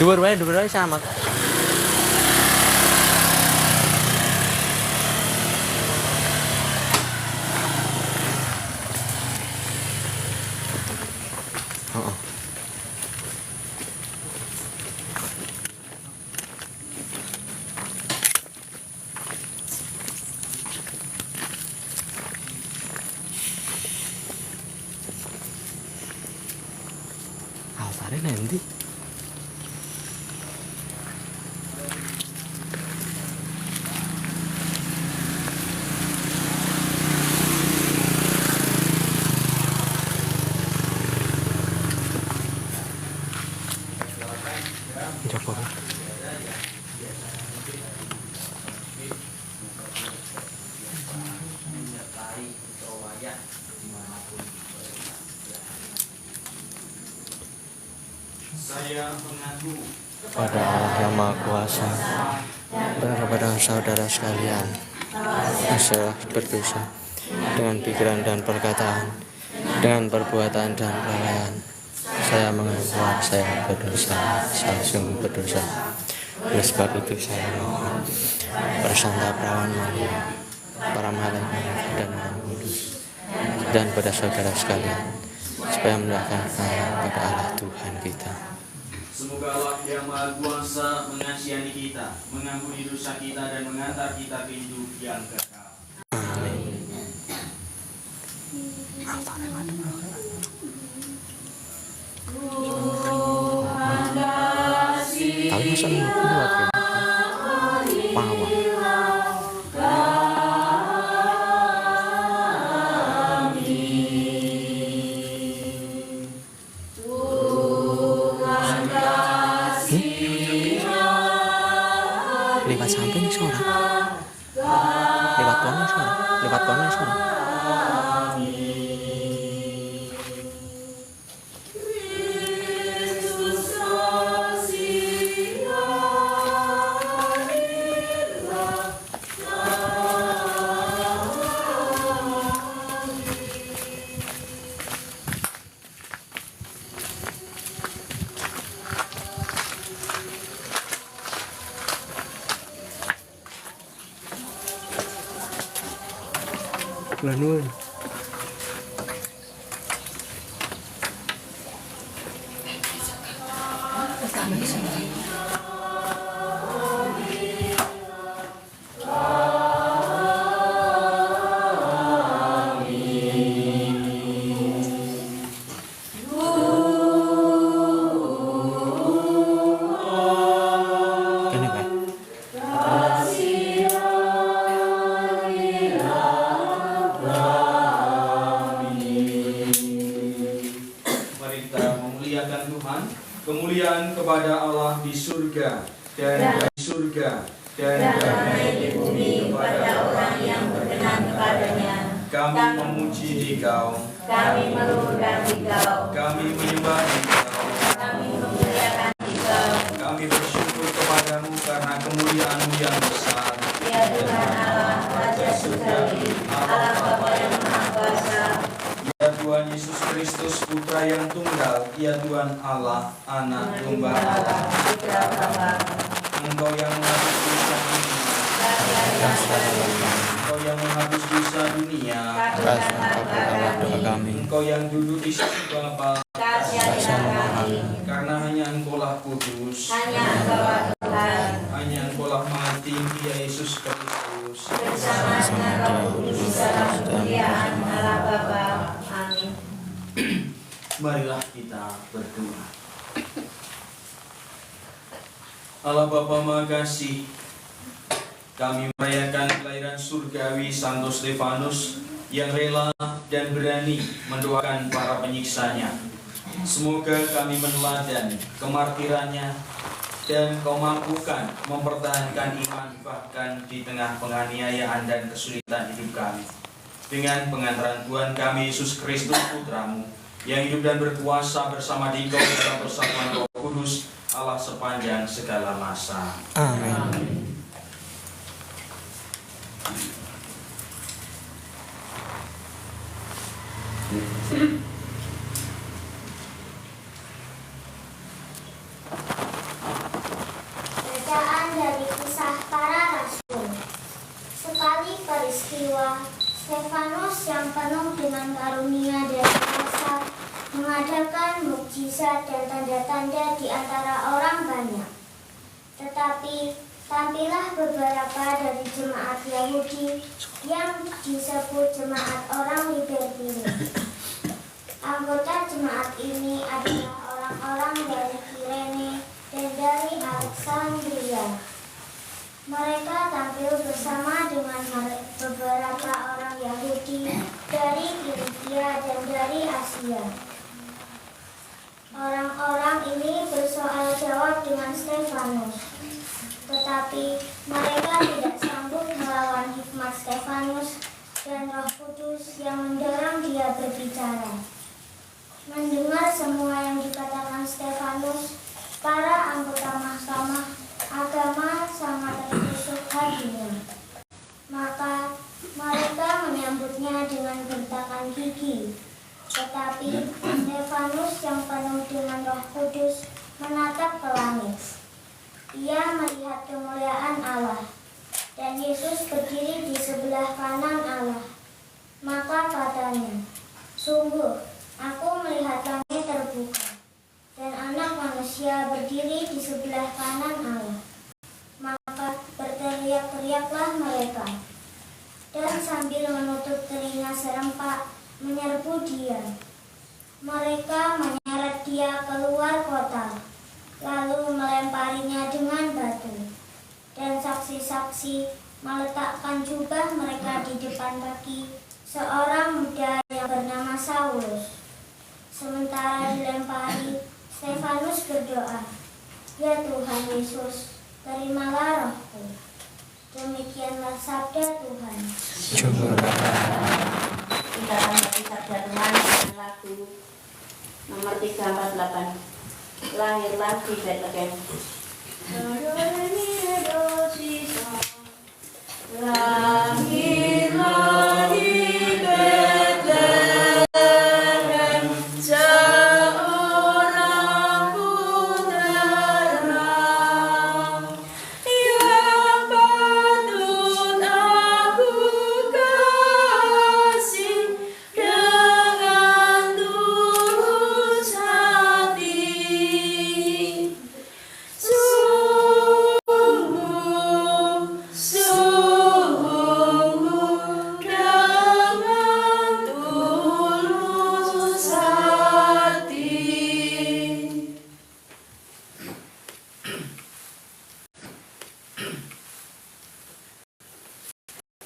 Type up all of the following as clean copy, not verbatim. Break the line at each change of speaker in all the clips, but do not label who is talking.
Dhuwur wae sama. Heeh. Altare nanti. Joko.
Saya mengaku
Pada Allah yang Maha Kuasa dan kepada saudara sekalian, saya berdosa dengan pikiran dan perkataan, dengan perbuatan dan kelalaian. Saya mengaku saya berdosa, saya sungguh berdosa. Oleh sebab itu saya mohon bersanta perawan Maria, para malaikat dan orang kudus, dan pada saudara sekalian, supaya mendapatkan Allah pada Allah Tuhan kita.
semoga Allah yang Maha Kuasa mengasihani kita, mengampuni dosa kita dan mengantar kita ke hidup yang kekal.
Amin. Tapi masa buat pawang. Lewat samping suara. Lewat kono suara. Lewat kono suara. Lanun. Kene bae.
Mari kita memuliakan Tuhan. Kemuliaan kepada Allah di surga dan di surga dan damai di bumi kepada orang yang berkenan kepadanya. Kami memuji Dikau,
Kami meluhurkan Dikau,
kami menyembah Dikau,
kami memuliakan Dikau,
kami bersyukur kepadamu karena kemuliaan-Mu yang besar.
ya Tuhan Allah, Raja Surgawi, Allah Bapa yang Maha Kuasa,
Ya Tuhan Yesus Kristus, Putra yang tunggal, ya Tuhan Allah, Anak Domba Allah.
Putra Bapa,
Engkau yang menghapus dosa dunia, Engkau yang menghapus dosa dunia,
Kasihan doa kami.
Engkau yang duduk di sisi Bapa,
kasihanlah kami,
karena hanya Engkaulah kudus,
hanya Engkaulah Tuhan,
hanya Engkaulah Maha Tinggi, ya Yesus Kristus.
bersama dengan Roh Kudus dalam kemuliaan Allah Bapa. Amin.
Marilah kita berdoa. Allah Bapa Maha Kasih, kami merayakan kelahiran surgawi Santo Stefanus yang rela dan berani mendoakan para penyiksanya. Semoga kami meneladani kemartirannya dan Kau mampukan mempertahankan iman bahkan di tengah penganiayaan dan kesulitan hidup kami. Dengan pengantaran Tuhan kami Yesus Kristus Putramu yang hidup dan berkuasa bersama Dikau dalam persatuan Roh Kudus Allah sepanjang segala masa.
Amin.
Stefanus yang penuh dengan karunia dan kuasa mengadakan mukjizat dan tanda-tanda di antara orang banyak. Tetapi tampillah beberapa dari jemaat Yahudi yang disebut jemaat orang Libertini. Anggota jemaat ini adalah orang-orang dari Kirene dan dari Alexandria. Mereka tampil bersama dengan beberapa orang Yahudi dari Kilikia dan dari Asia. Orang-orang ini bersoal jawab dengan Stefanus, tetapi mereka tidak sanggup melawan hikmat Stefanus dan Roh Kudus yang mendorong dia berbicara. Mendengar semua yang dikatakan Stefanus, para anggota mahkamah agama sangat tertusuk hatinya. Maka mereka menyambutnya dengan gertakan gigi. Tetapi Stefanus yang penuh dengan Roh Kudus menatap ke langit. Ia melihat kemuliaan Allah, dan Yesus berdiri di sebelah kanan Allah. Maka katanya, "Sungguh, aku melihat langit terbuka, dan Anak Manusia berdiri di sebelah kanan Allah." Maka berteriak-teriaklah mereka, dan sambil menutup telinga serempak, menyerbu dia. Mereka menyeret dia keluar kota, lalu melemparinya dengan batu. Dan saksi-saksi meletakkan jubah mereka di depan kaki seorang muda yang bernama Saulus. Sementara dilempari, Stefanus berdoa, "Ya Tuhan Yesus, terimalah rohku." Demikianlah sabda Tuhan.
Kita akan bagi sabda Tuhan dengan lagu nomor 348. Lahirlah di Bethlehem. Lahirlah di Bethlehem seorang putra yang patut aku kasih dengan tulus hati.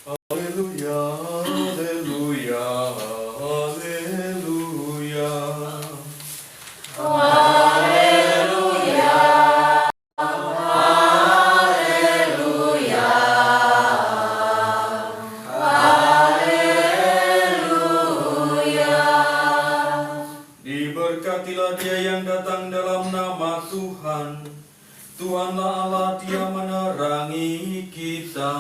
Haleluya, haleluya, haleluya. Diberkatilah dia yang datang dalam nama Tuhan. Tuhanlah Allah, dia menerangi kita.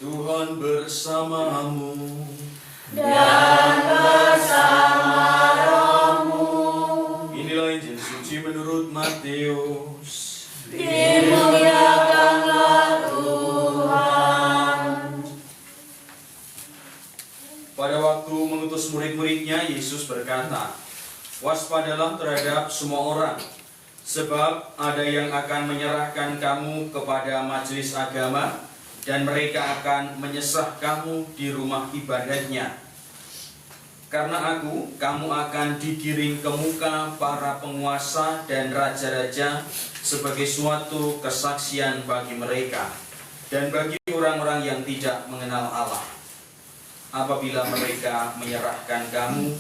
Tuhan bersamamu dan bersama rohmu. Inilah Injil suci menurut Matius.
Dimuliakanlah Tuhan.
Pada waktu mengutus murid-muridnya, Yesus berkata, "Waspadalah terhadap semua orang, sebab ada yang akan menyerahkan kamu kepada majelis agama, dan mereka akan menyesah kamu di rumah ibadatnya. Karena aku, kamu akan digiring ke muka para penguasa dan raja-raja sebagai suatu kesaksian bagi mereka dan bagi orang-orang yang tidak mengenal Allah. Apabila mereka menyerahkan kamu,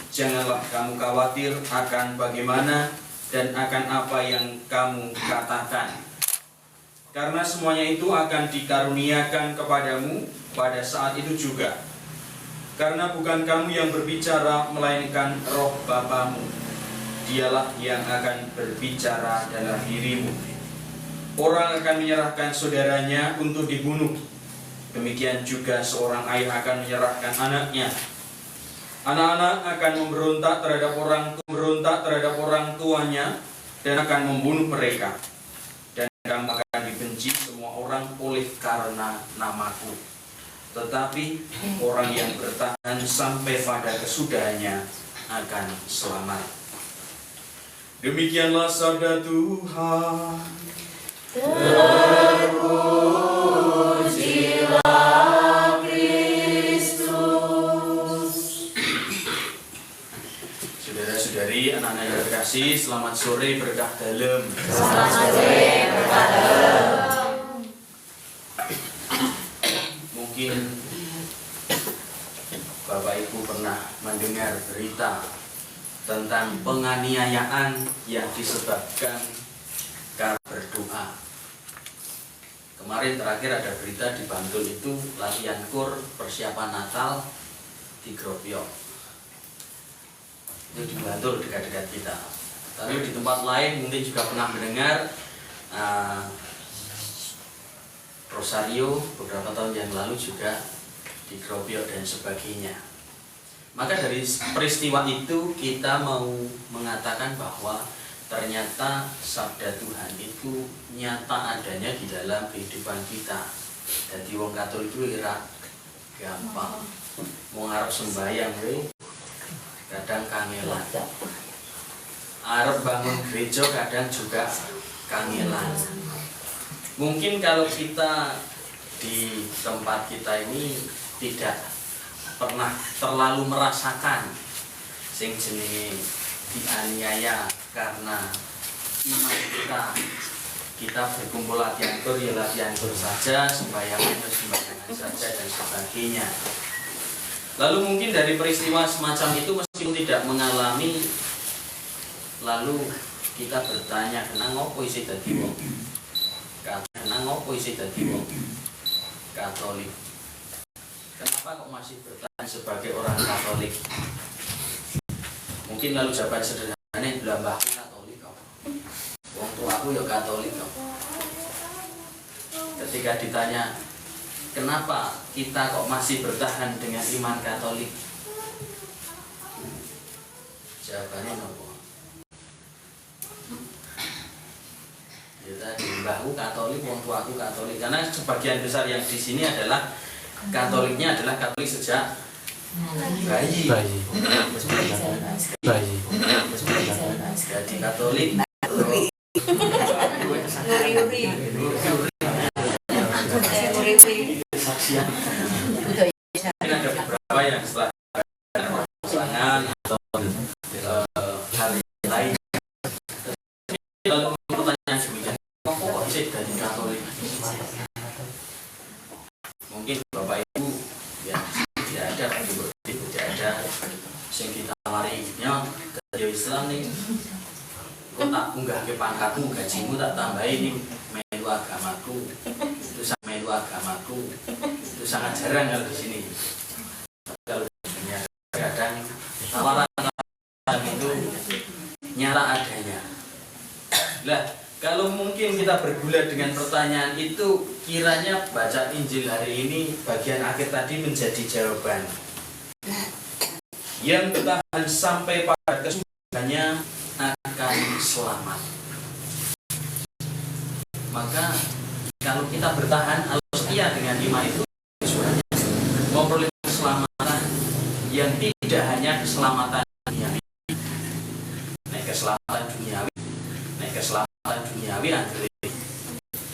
janganlah kamu khawatir akan bagaimana dan akan apa yang kamu katakan. Karena semuanya itu akan dikaruniakan kepadamu pada saat itu juga. Karena bukan kamu yang berbicara, melainkan Roh Bapamu. Dialah yang akan berbicara dalam dirimu. Orang akan menyerahkan saudaranya untuk dibunuh, Demikian juga seorang ayah akan menyerahkan anaknya. Anak-anak akan memberontak terhadap orang tuanya dan akan membunuh mereka. Dan kamu akan dibenci semua orang oleh karena namaku. Tetapi orang yang bertahan sampai pada kesudahannya akan selamat. Demikianlah sabda Tuhan.
Terpujilah Kristus.
Saudara-saudari, anak-anak yang terkasih, selamat sore berkah dalam.
Selamat sore berkah dalam.
Mungkin Bapak Ibu pernah mendengar berita tentang penganiayaan yang disebabkan karena berdoa. Kemarin terakhir ada berita di Bantul itu latihan kur persiapan Natal di Grobyo. Itu di Bantul dekat-dekat kita. Tapi di tempat lain mungkin juga pernah mendengar Rosario beberapa tahun yang lalu juga di Grobyo dan sebagainya. Maka dari peristiwa itu kita mau mengatakan bahwa ternyata sabda Tuhan itu nyata adanya di dalam kehidupan kita. Jadi wong Katolik itu ora gampang. Mau ngarep sembahyang kadang kangelan. Arep bangun gereja kadang juga kangelan. Mungkin kalau kita di tempat kita ini tidak pernah terlalu merasakan sing jenenge dianiaya karena iman kita berkumpul latihan kur ya latihan kur saja, sembayangan saja dan sebagainya. Lalu mungkin dari peristiwa semacam itu meskipun tidak mengalami, lalu kita bertanya kenang opo isi dadi wong? Kenang opo isi dadi wong Katolik? Kenapa kok masih bertahan sebagai orang Katolik? Mungkin lalu jawaban sederhananya bilang mbahku Katolik kok. Wong tuaku ya Katolik kok. Ketika ditanya kenapa kita kok masih bertahan dengan iman Katolik? Jawabannya nopo? Ya tadi mbahku Katolik, wong tuaku Katolik. Karena sebagian besar yang di sini adalah Katoliknya adalah Katolik sejak bayi. Jadi Katolik. Saksian. Mungkin ada beberapa yang setelah pasangan atau hal lain. Lalu pertanyaan sebenarnya, kok bisa jadi Katolik? Mungkin Bapak Ibu ya tidak ada sing kita larinya dari Islam nih. Kok tak unggah ke pangkatmu, gajimu tak tambahin nih melu agamaku. Itu sangat jarang kalau di sini. Kalau di dunia kadang tawaran itu nyata adanya. Lah, kalau mungkin kita bergulat dengan pertanyaan itu, kiranya baca Injil hari ini bagian akhir tadi menjadi jawaban. Yang bertahan sampai pada kesudahannya akan selamat. Maka kalau kita bertahan atau setia dengan iman itu, sebenarnya memperoleh keselamatan yang tidak hanya keselamatan duniawi. Keselamatan duniawi anggere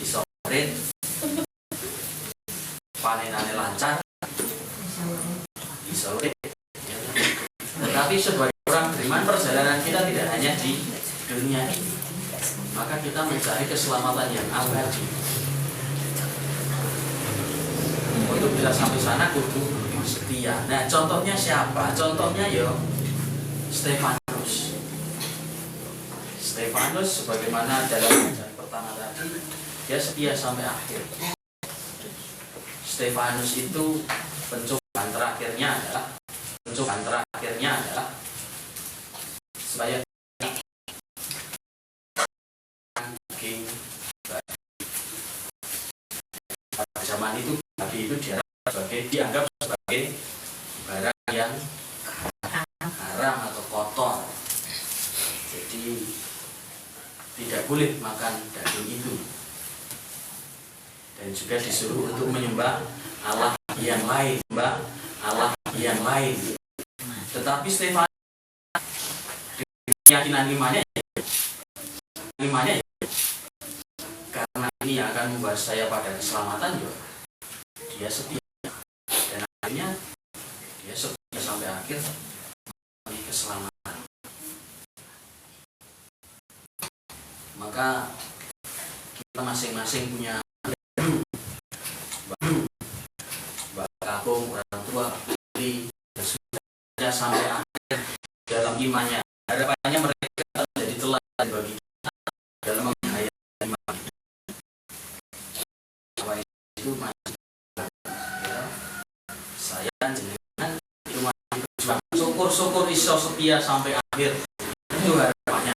iso urip, panenane lancar, iso urip. Tetapi sebagai orang beriman, perjalanan kita tidak hanya di dunia ini. Maka kita mencari keselamatan yang abadi. Untuk bisa sampai sana kudu setia. Nah, contohnya siapa? Contohnya Stefanus sebagaimana dalam bacaan pertama tadi, dia setia sampai akhir. Stefanus itu pencobaan terakhirnya adalah supaya pada zaman itu babi itu dianggap sebagai barang yang haram atau kotor. Jadi tidak boleh makan daging itu. Dan juga disuruh untuk menyembah Allah yang lain, Allah yang lain. Tetapi Stefanus keyakinan imannya karena ini akan membawa saya pada keselamatan juga. Dia setia dan akhirnya dia setia sampai akhir demi keselamatan. Maka kita masing-masing punya kampung, orang tua, putri, sudah sampai akhir dalam imannya. Harapannya mereka menjadi teladan bagi kita dalam menghayati iman. Apa itu masih ya, saya jenengan itu masih berjuang. Syukur-syukur iso setia sampai akhir. Itu harapannya.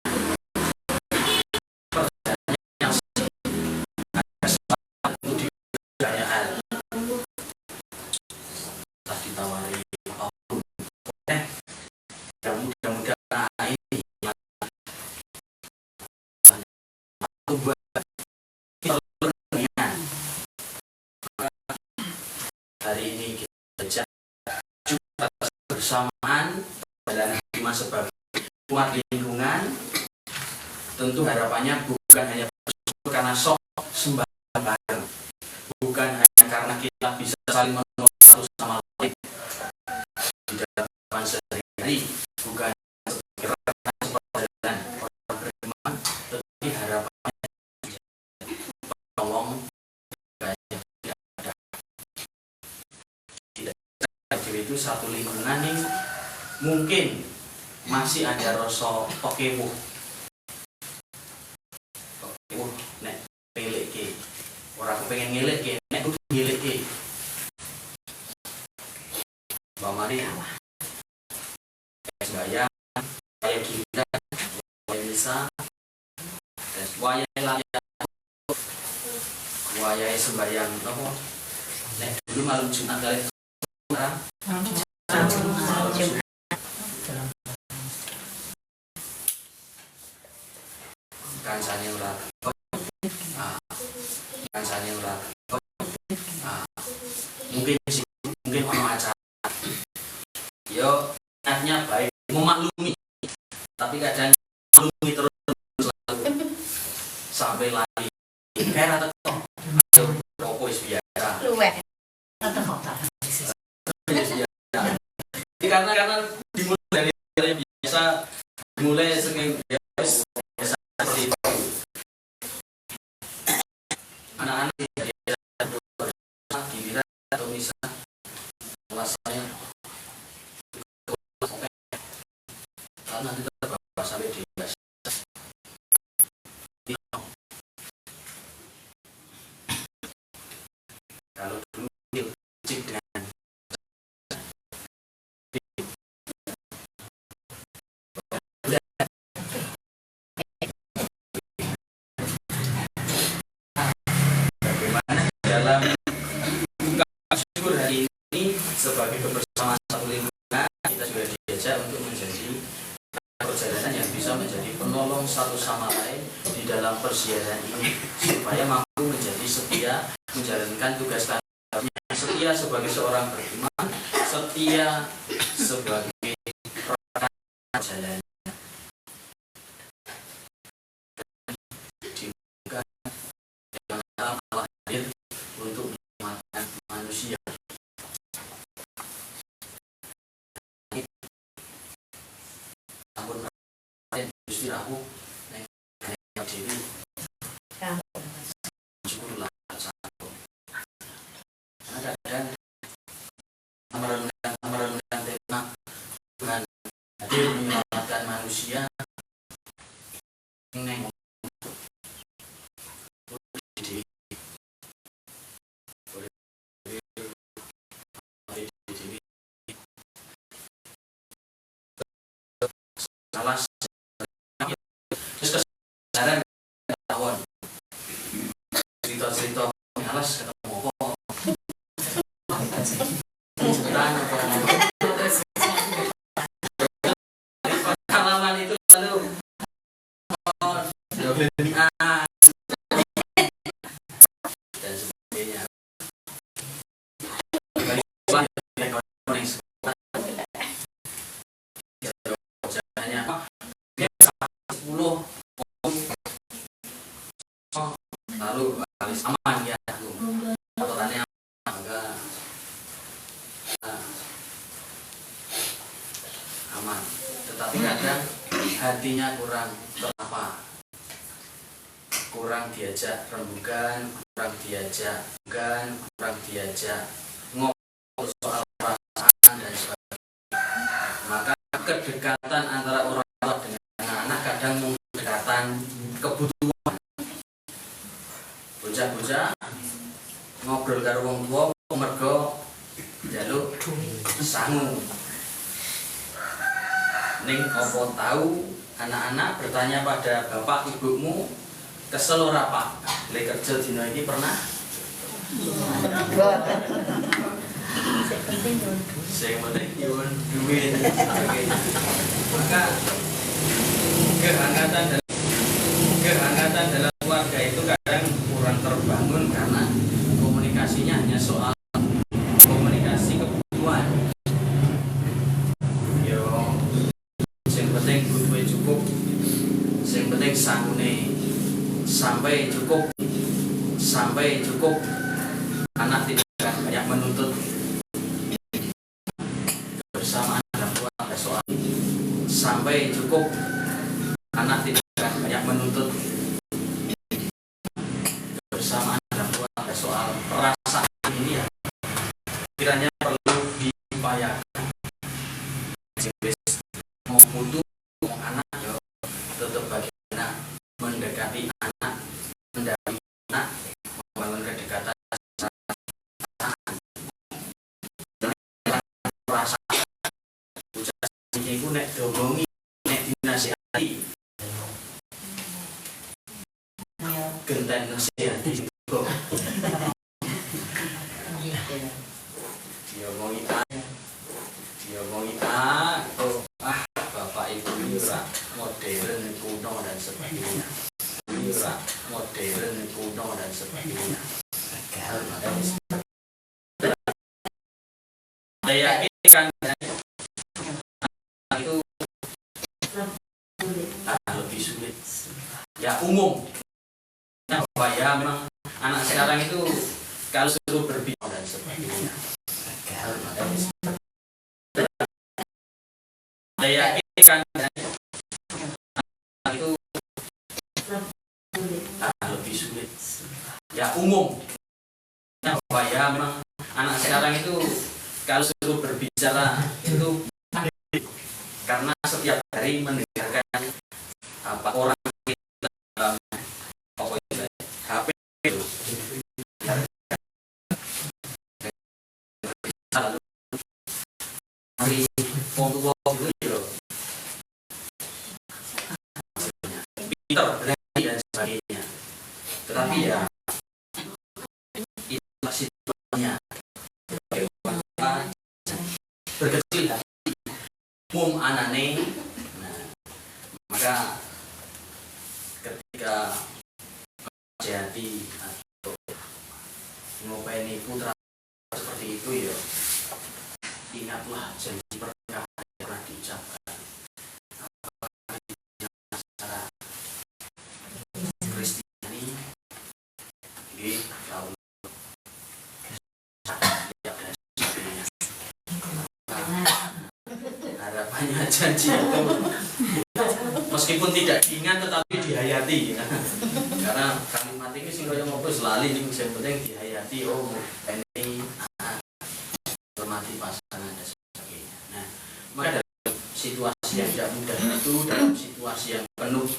Hari ini kita belajar bersamaan dalam iman sebagai umat lingkungan. Tentu harapannya bukan hanya bersyukur karena sok sembahyang bareng, bukan hanya karena kita bisa saling menolong satu sama lain di dalam kehidupan sehari-hari, bukan sebagai rekan orang beriman, tetapi harapannya menolong itu satu lingkungan yang mungkin masih ada rasa pekewuh nek ngeleke orang pengen ngeleke nek kudu ngeleke Mbak Mari sembahyang kayak kita kayak bisa dan wayai sembahyang apa nek dulu malam Jumat kali kancane ora mungkin ono acara yo niatnya baik memaklumi tapi kadang maklumi terus sampai lari kayak atau pokoknya biasa karena dimulai dari biasa dimulai biasa seperti itu anak-anak giliran atau bisa alasannya karena nanti terbawa sampai di biasa kalau dulu cik dengan dalam buka syukur hari ini sebagai kebersamaan satu lingkungan kita juga diajak untuk menjadi perjalanan yang bisa menjadi penolong satu sama lain di dalam persiaran ini supaya mampu menjadi setia menjalankan tugas tanggung setia sebagai seorang beriman, setia sebagai rekan perjalanan untuk menyelamatkan manusia. Ampun Gusti aku nek dhewe. Syukurlah satu. Kadang merenungkan tema Tuhan hadir menyelamatkan manusia. Neng salah kesadaran tahun cerita-cerita ngalas ketemu kok
hatinya kurang terapa, kurang diajak rembukan, kurang diajak ngobrol soal perasaan dan sebagainya. Maka kedekatan antara orang tua dengan anak kadang kedekatan kebutuhan. Bocah-bocah ngobrol karo wong tua mergo njaluk sangu. Ning apa tahu anak-anak bertanya pada bapak ibumu, kesel ora Pak? Le kerja dina iki pernah? Sing penting nyuwun duit. Maka kehangatan dalam keluarga itu kadang kurang terbangun karena komunikasinya hanya soal komunikasi kebutuhan. Yo, sing penting duwe cukup, sing penting sangune sampai cukup, anak tidak banyak menuntut. Kebersamaan dalam keluarga soal sampai cukup, anak tidak banyak menuntut. Kebersamaan dalam keluarga soal perasaan ini ya kiranya perlu diupayakan. Mau butuh anak yo tetap bagaimana mendekati anak, mendampingi anak, membangun kedekatan perasaan. Ucapan iku nek domongi, nek dinasihati, genten nasihati kok. Diomongi kok bapak ibu ini ora modern kuno dan sebagainya. Saya yakin itu lebih sulit. Ya umum. Nah, ya memang anak sekarang itu kalau suruh berbicara dan sebagainya. Saya yakin itu lebih sulit. Ya umum. Nah, ya memang anak sekarang itu kalau suruh berbicara itu karena setiap hari mendengarkan apa orang dalam HP itu hari tua gitu loh, pinter, berani dan sebagainya. Tetapi ya itulah situasinya. Berkecil hati, umum anane. Nah, maka ketika menjadi atau ngopeni putra seperti itu ya, ingatlah janji pernikahan yang pernah diucapkan. Secara Kristiani, tahun harapannya janji itu meskipun tidak diingat tetapi dihayati ya. Karena kalimat ini sih kaya ngopo selalu yang penting dihayati. Oh ini hormati pasangan dan sebagainya. Nah, maka dalam situasi yang tidak mudah itu, dalam situasi yang penuh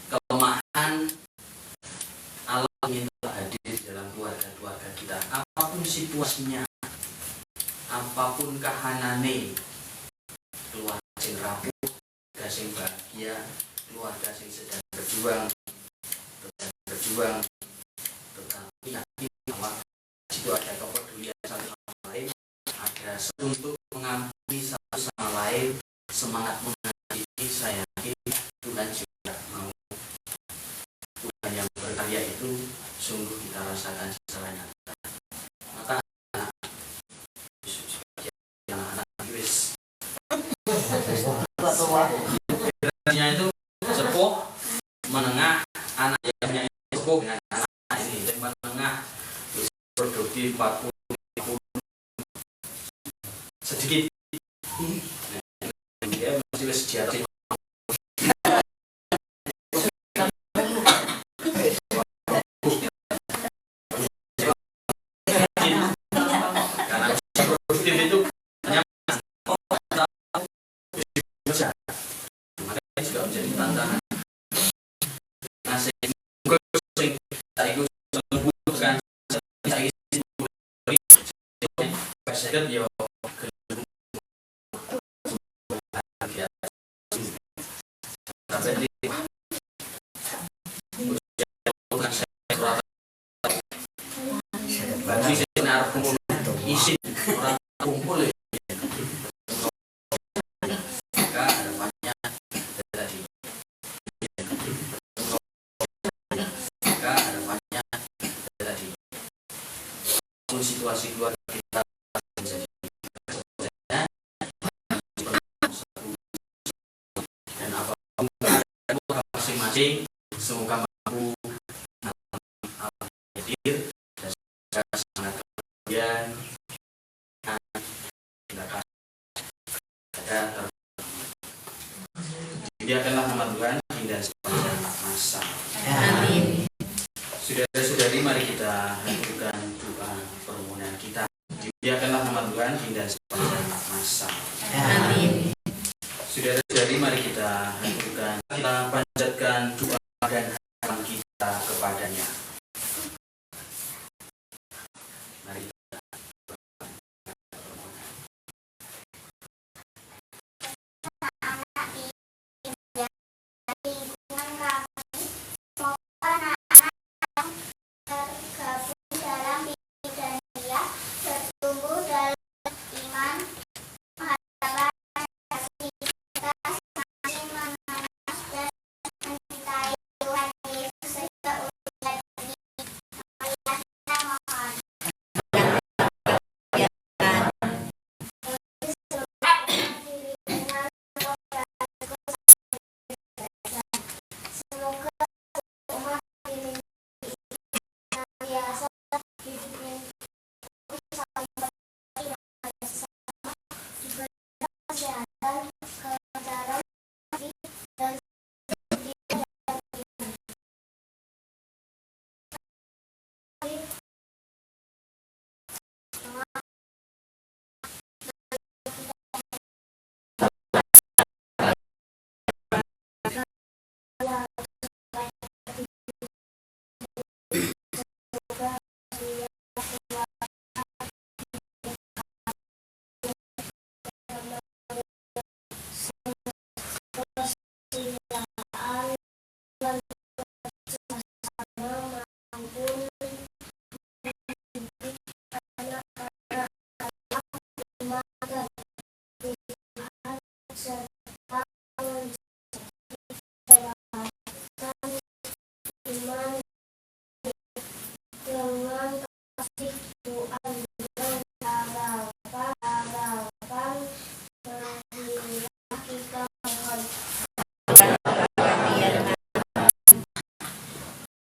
kelemahan, Allah ingin hadir dalam keluarga kita. Apapun situasinya, apapun kahanane, keluarga sing rapuh, keluarga sing bahagia, keluarga sing sedang berjuang, tetapi yakin bahwa situ ada kepedulian satu sama lain, ada untuk mengampuni satu sama lain, semangat mengasihi. Saya yakin Tuhan juga mau. Tuhan yang berkarya itu sungguh kita rasakan secara nyata. Maka anak-anak wis kiranya itu sepuh menengah, anak yang sepuh dengan anak ini yang menengah produktif 40 sedikit dia masih di atas positif itu hanya saja, makanya juga menjadi tantangan. Nah, sehingga kita ikut membutuhkan saya yo isi orang kumpul ya. Maka harapannya tadi. Maka harapannya tadi. Situasi keluarga kita menjadi dan apapun masing-masing semoga mampu hadir dan sangat kemudian dibiarkanlah nama Tuhan hingga sepanjang masa.
Amin.
Saudara-saudari, mari kita lakukan doa permohonan kita. Dibiarkanlah nama Tuhan hingga sepanjang masa.
Amin.
Saudara-saudari, mari kita lakukan, kita panjatkan doa dan harapan kita kepadanya. Mari kita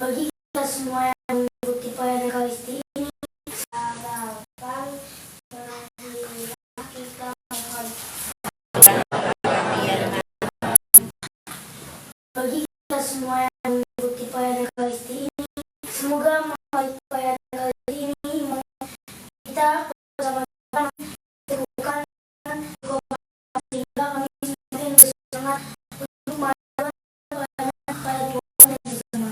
bagi kita semua yang mengikuti perayaan Ekaristi ini, harapan kita mohon. Bagi kita semua yang mengikuti perayaan Ekaristi ini, semoga melalui perayaan Ekaristi ini kita bersama-sama teguhkan sehingga kami semakin bersemangat untuk melakukan perayaan pada Tuhan yang bersama.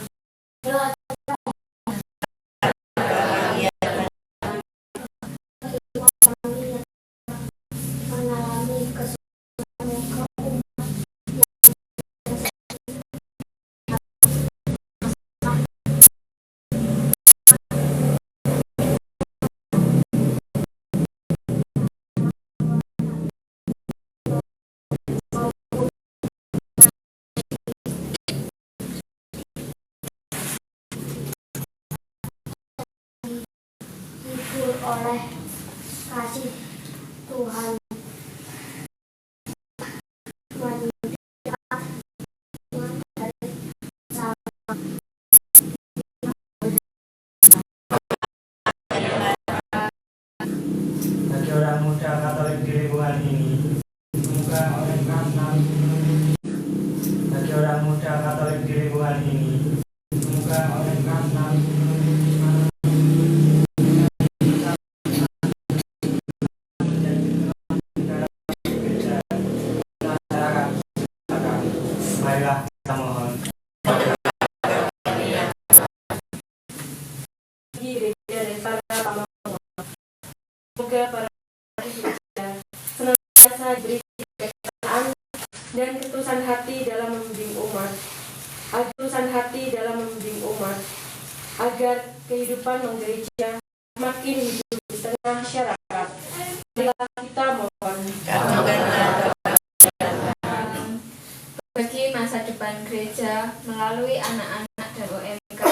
Oleh kasih Tuhan
bagi orang muda Katolik di lingkungan ini, semoga oleh karena bagi orang muda Katolik di lingkungan ini, semoga oleh karena
menggereja makin hidup di tengah masyarakat. Marilah kita mohon.
Bagi masa depan gereja melalui anak-anak dan UMK,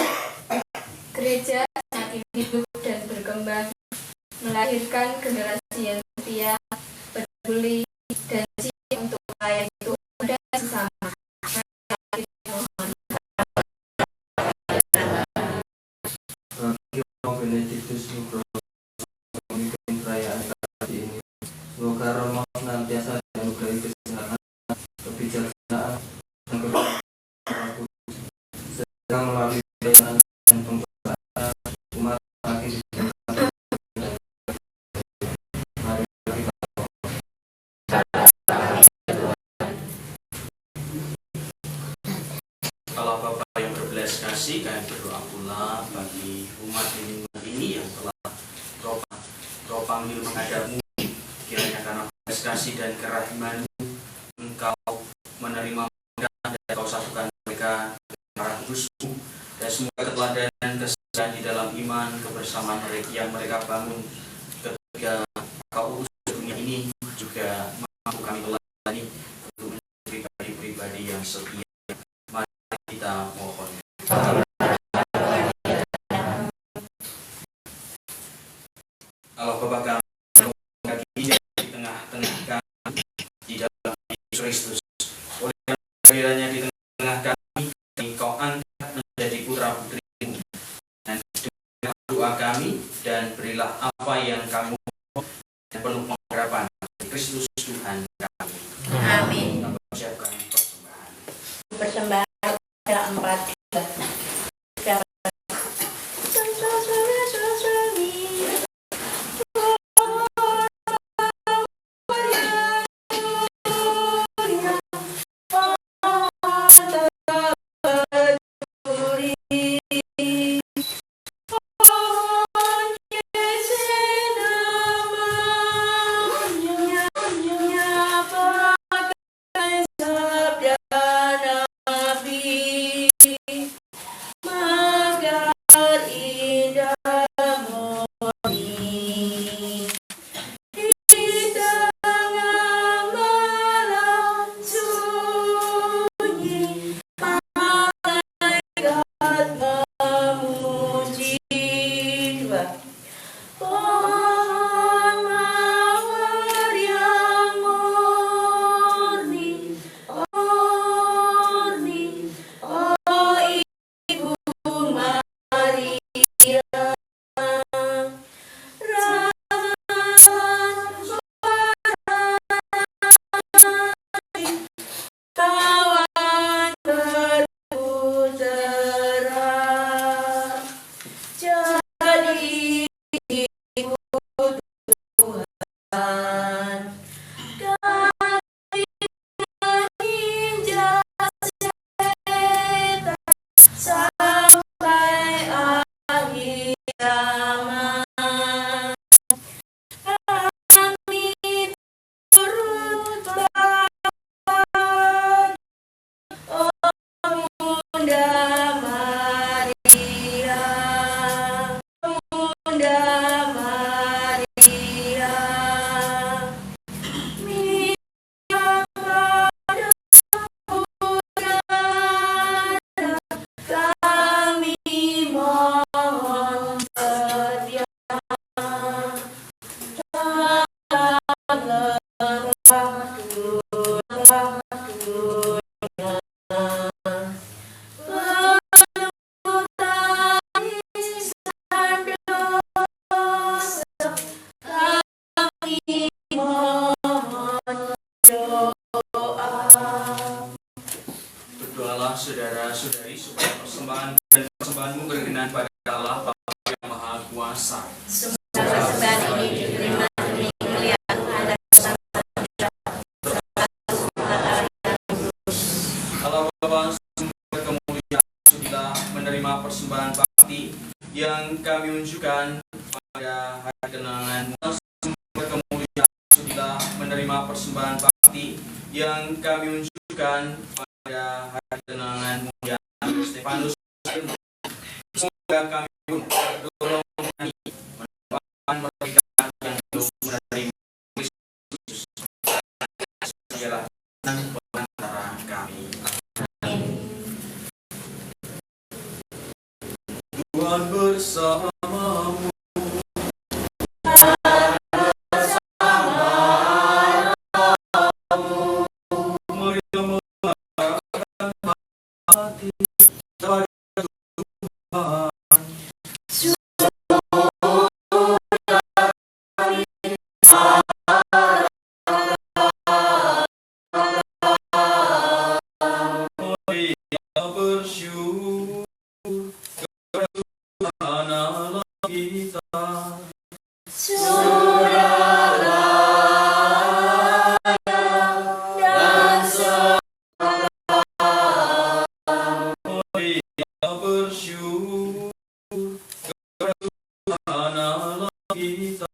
gereja semakin hidup dan berkembang, melahirkan generasi yang setia, peduli, dan siap untuk melayani Tuhan dan sesama.
Benedictus Nugroho memimpin perayaan kali ini. Semoga Romo senantiasa dianugerahi kesehatan, kebijaksanaan, dan keberkahan sehingga melalui pelayanan dan pemberdayaan umat makin diberkati. Mari kita
Allah Bapa yang berbelas kasih, kami berdoa pula bagi umat ini yang telah Kau panggil menghadapmu, kiranya karena belas kasih dan kerahiman Engkau menerima mereka dan Kau satukan mereka dengan kudus-Mu, dan semoga keteladanan kesetiaan di dalam iman kebersamaan mereka yang mereka bangun ketika Kau urus dunia ini juga mampu kami teladani untuk menjadi pribadi-pribadi yang setia. Mari kita mohon. Allah Bapa kami di tengah-tengah kami di dalam Yesus Kristus. Oleh kehadirannya di tengah kami, Kau angkat menjadi putra-putrimu. Dan dengarlah doa kami dan berilah apa yang kami mohon dan penuh pengharapan di Kristus Tuhan kami.
Amin.
Kita persiapkan persembahan.
Persembahan ada 4.
saudara-saudari supaya persembahan dan persembahanmu berkenan pada Allah Bapa yang Maha Kuasa.
Persembahan ini diterima demi kemuliaan Tuhan dan
Allah Bapa sumber kemuliaan, sudilah menerima persembahan bakti yang kami unjukkan pada hari kenangan sumber kemuliaan, sudilah menerima persembahan bakti yang kami unjukkan pada hari kenangan mulia Stefanus. Semoga kami pun terdorong
Marilah bersyukur kepada Tuhan Allah kita.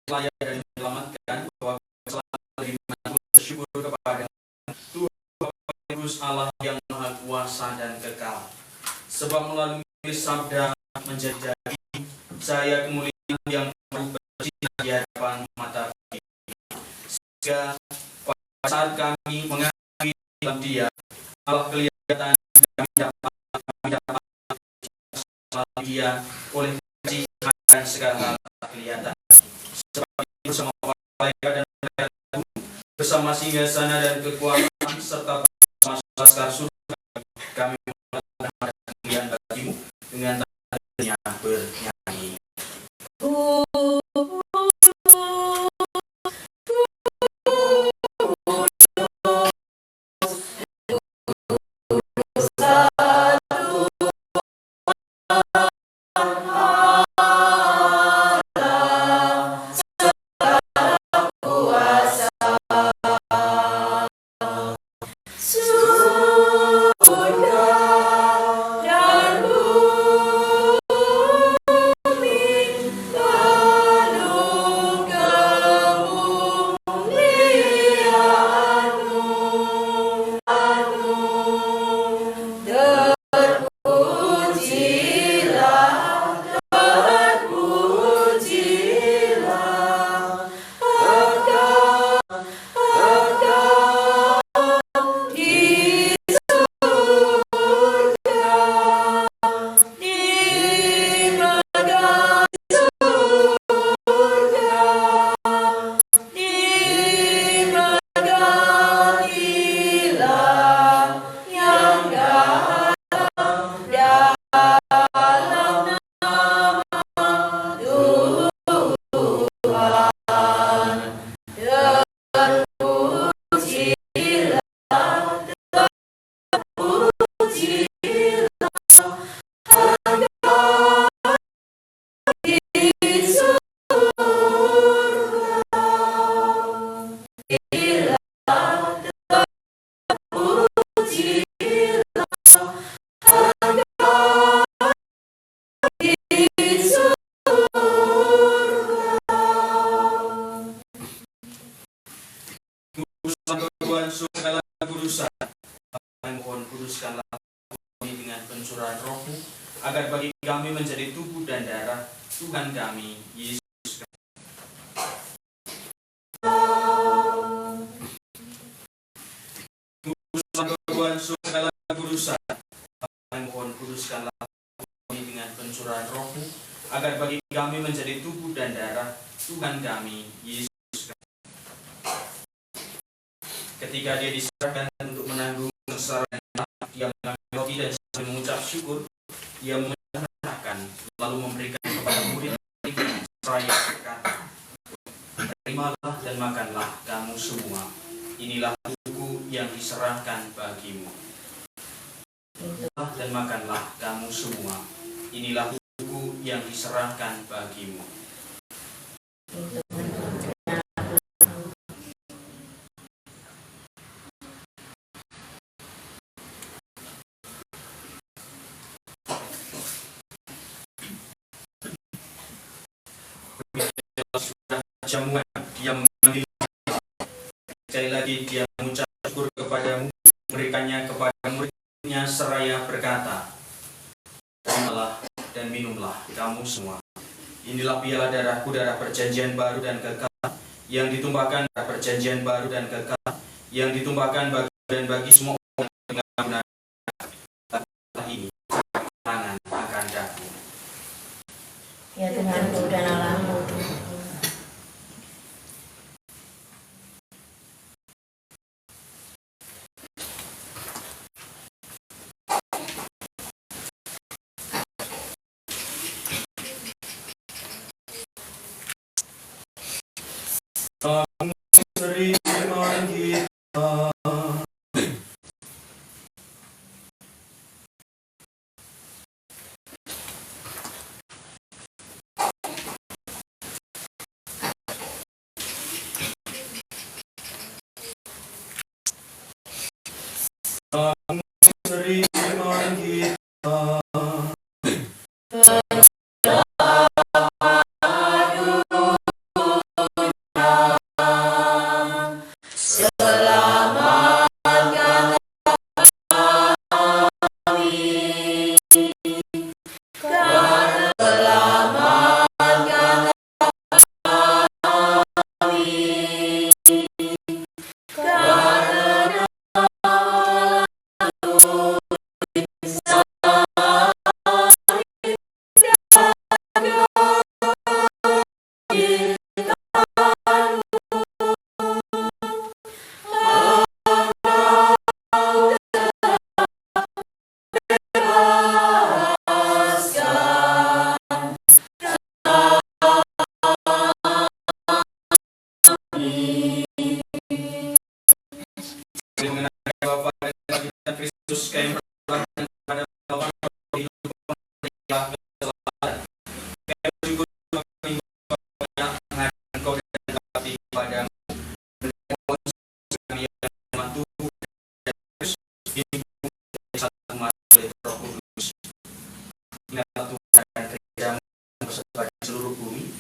Layak dan menyelamatkan bahwa selalu beriman bersyukur kepada Tuhan Yesus Allah yang Maha Kuasa dan kekal. Sebab melalui sabda menjadi saya kemuliaan yang baru bersinar di hadapan mata kami. Sehingga pada saat kami mengakui dalam Dia, Allah kelihatan kami dapat melalui Dia oleh kasih dan segala hal kelihatan. Bersama malaikat dan malaikat bersama singgasana dan kekuasaan serta bersama laskar surga kami melakukan kemuliaan bagimu dengan tandanya bernyanyi. Tuhan segala kudusan, mohon kuduskanlah kami dengan pencurahan roh-Mu, agar bagi kami menjadi tubuh dan darah Tuhan kami Yesus. Tuhan segala kudusan, mohon kuduskanlah kami dengan pencurahan roh-Mu, agar bagi kami menjadi tubuh dan darah Tuhan kami Yesus. Ketika dia diserahkan untuk menanggung kesesaran, dia mengambil roti dan sambil mengucap syukur, dia menyerahkan lalu memberikan kepada murid-muridnya seraya berkata, "Terimalah dan makanlah kamu semua. Inilah tubuhku yang diserahkan bagimu. Terimalah dan makanlah kamu semua. Inilah tubuhku yang diserahkan bagimu." Jamuan dia mengambil, sekali lagi dia mengucap syukur kepadamu, memberikannya kepada muridnya seraya berkata, "Terimalah dan minumlah kamu semua. Inilah piala darahku, darah perjanjian baru dan kekal, yang ditumpahkan darah perjanjian baru dan kekal, yang ditumpahkan bagi dan bagi semua orang dengan benar. Ini tangan akan daku."
Ya Tuhanku dan Allahku,
Penerimaan kita. Penerimaan kita. Bapa dan kita Kristus kami perlakukan pada Bapa kehidupan kita keselamatan. Kami bersyukur kami mengajar Engkau dan kami padamu. Kami yang membantu dan terus ini satu oleh Roh Kudus. Inilah Tuhan dan kerjamu beserta seluruh bumi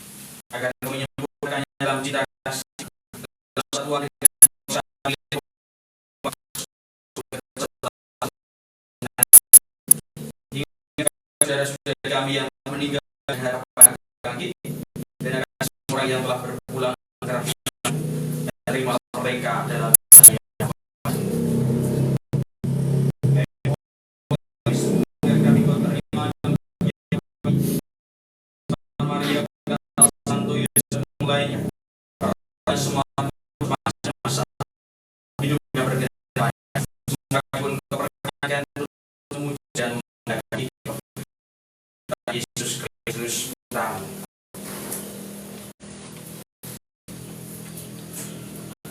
agar Engkau menyembuhkannya dalam cita kasih dalam satu hari. Saudara-saudara kami yang meninggal dan harapan kami dan akan semua orang yang telah berpulang dan terima mereka dalam kami kau terima Maria dan Santo Yesus dan lainnya dan semua masa hidupnya bergerak semoga kepercayaan dan Yesus Kristus tahu.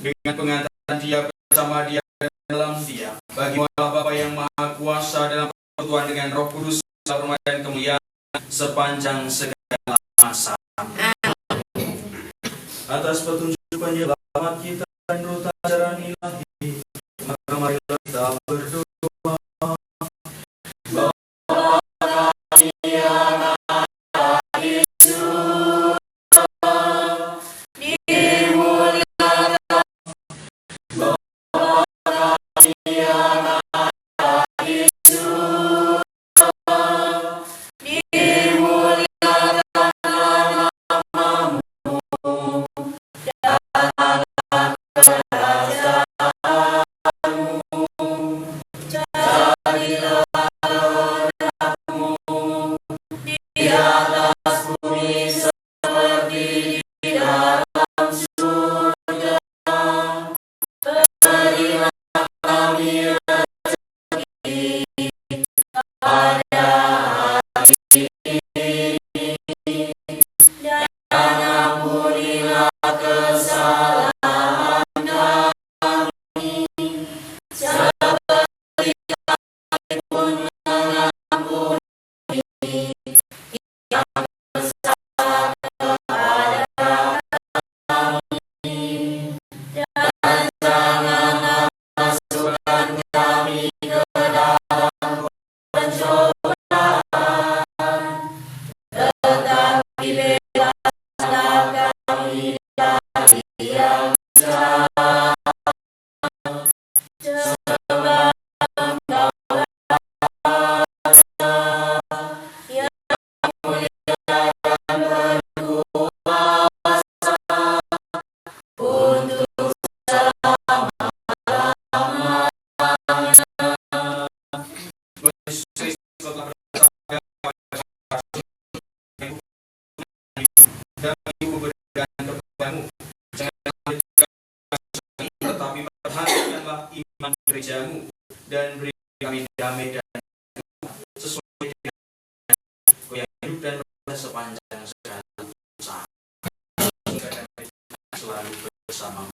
Dengan pengantaran dia bersama dia dalam dia, bagi Allah Bapa yang Maha Kuasa dalam persekutuan dengan Roh Kudus, hormat dan kemuliaan sepanjang segala masa. Atas petunjuk penyelamat kita dan ruta ajaran ilahi, maka marilah kita berdoa. Iman gerejamu dan beri kami damai dan sesuai dengan yang hidup dan sepanjang segala usaha selalu
bersama.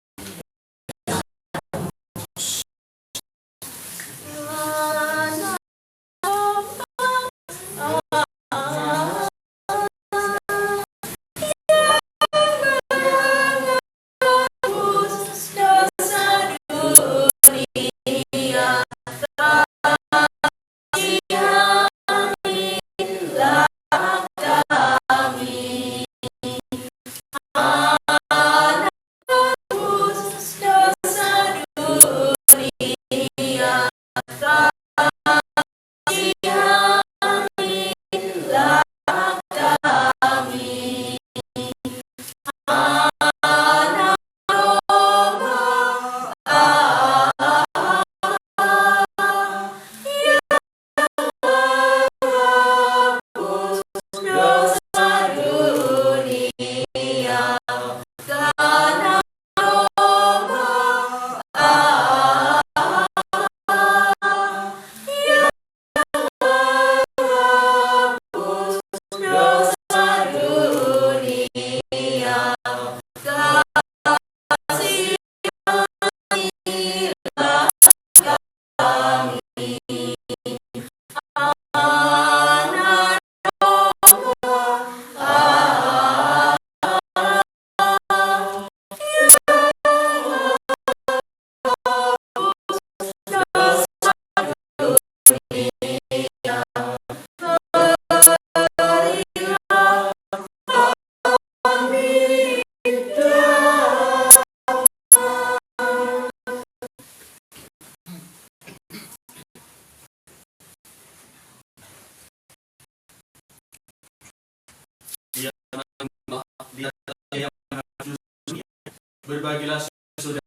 Berbagilah saudara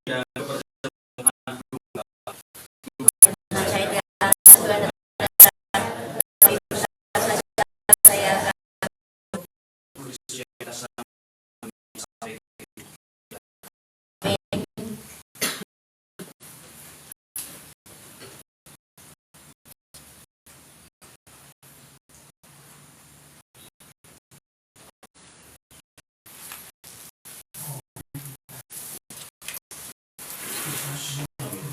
dan kepercayaan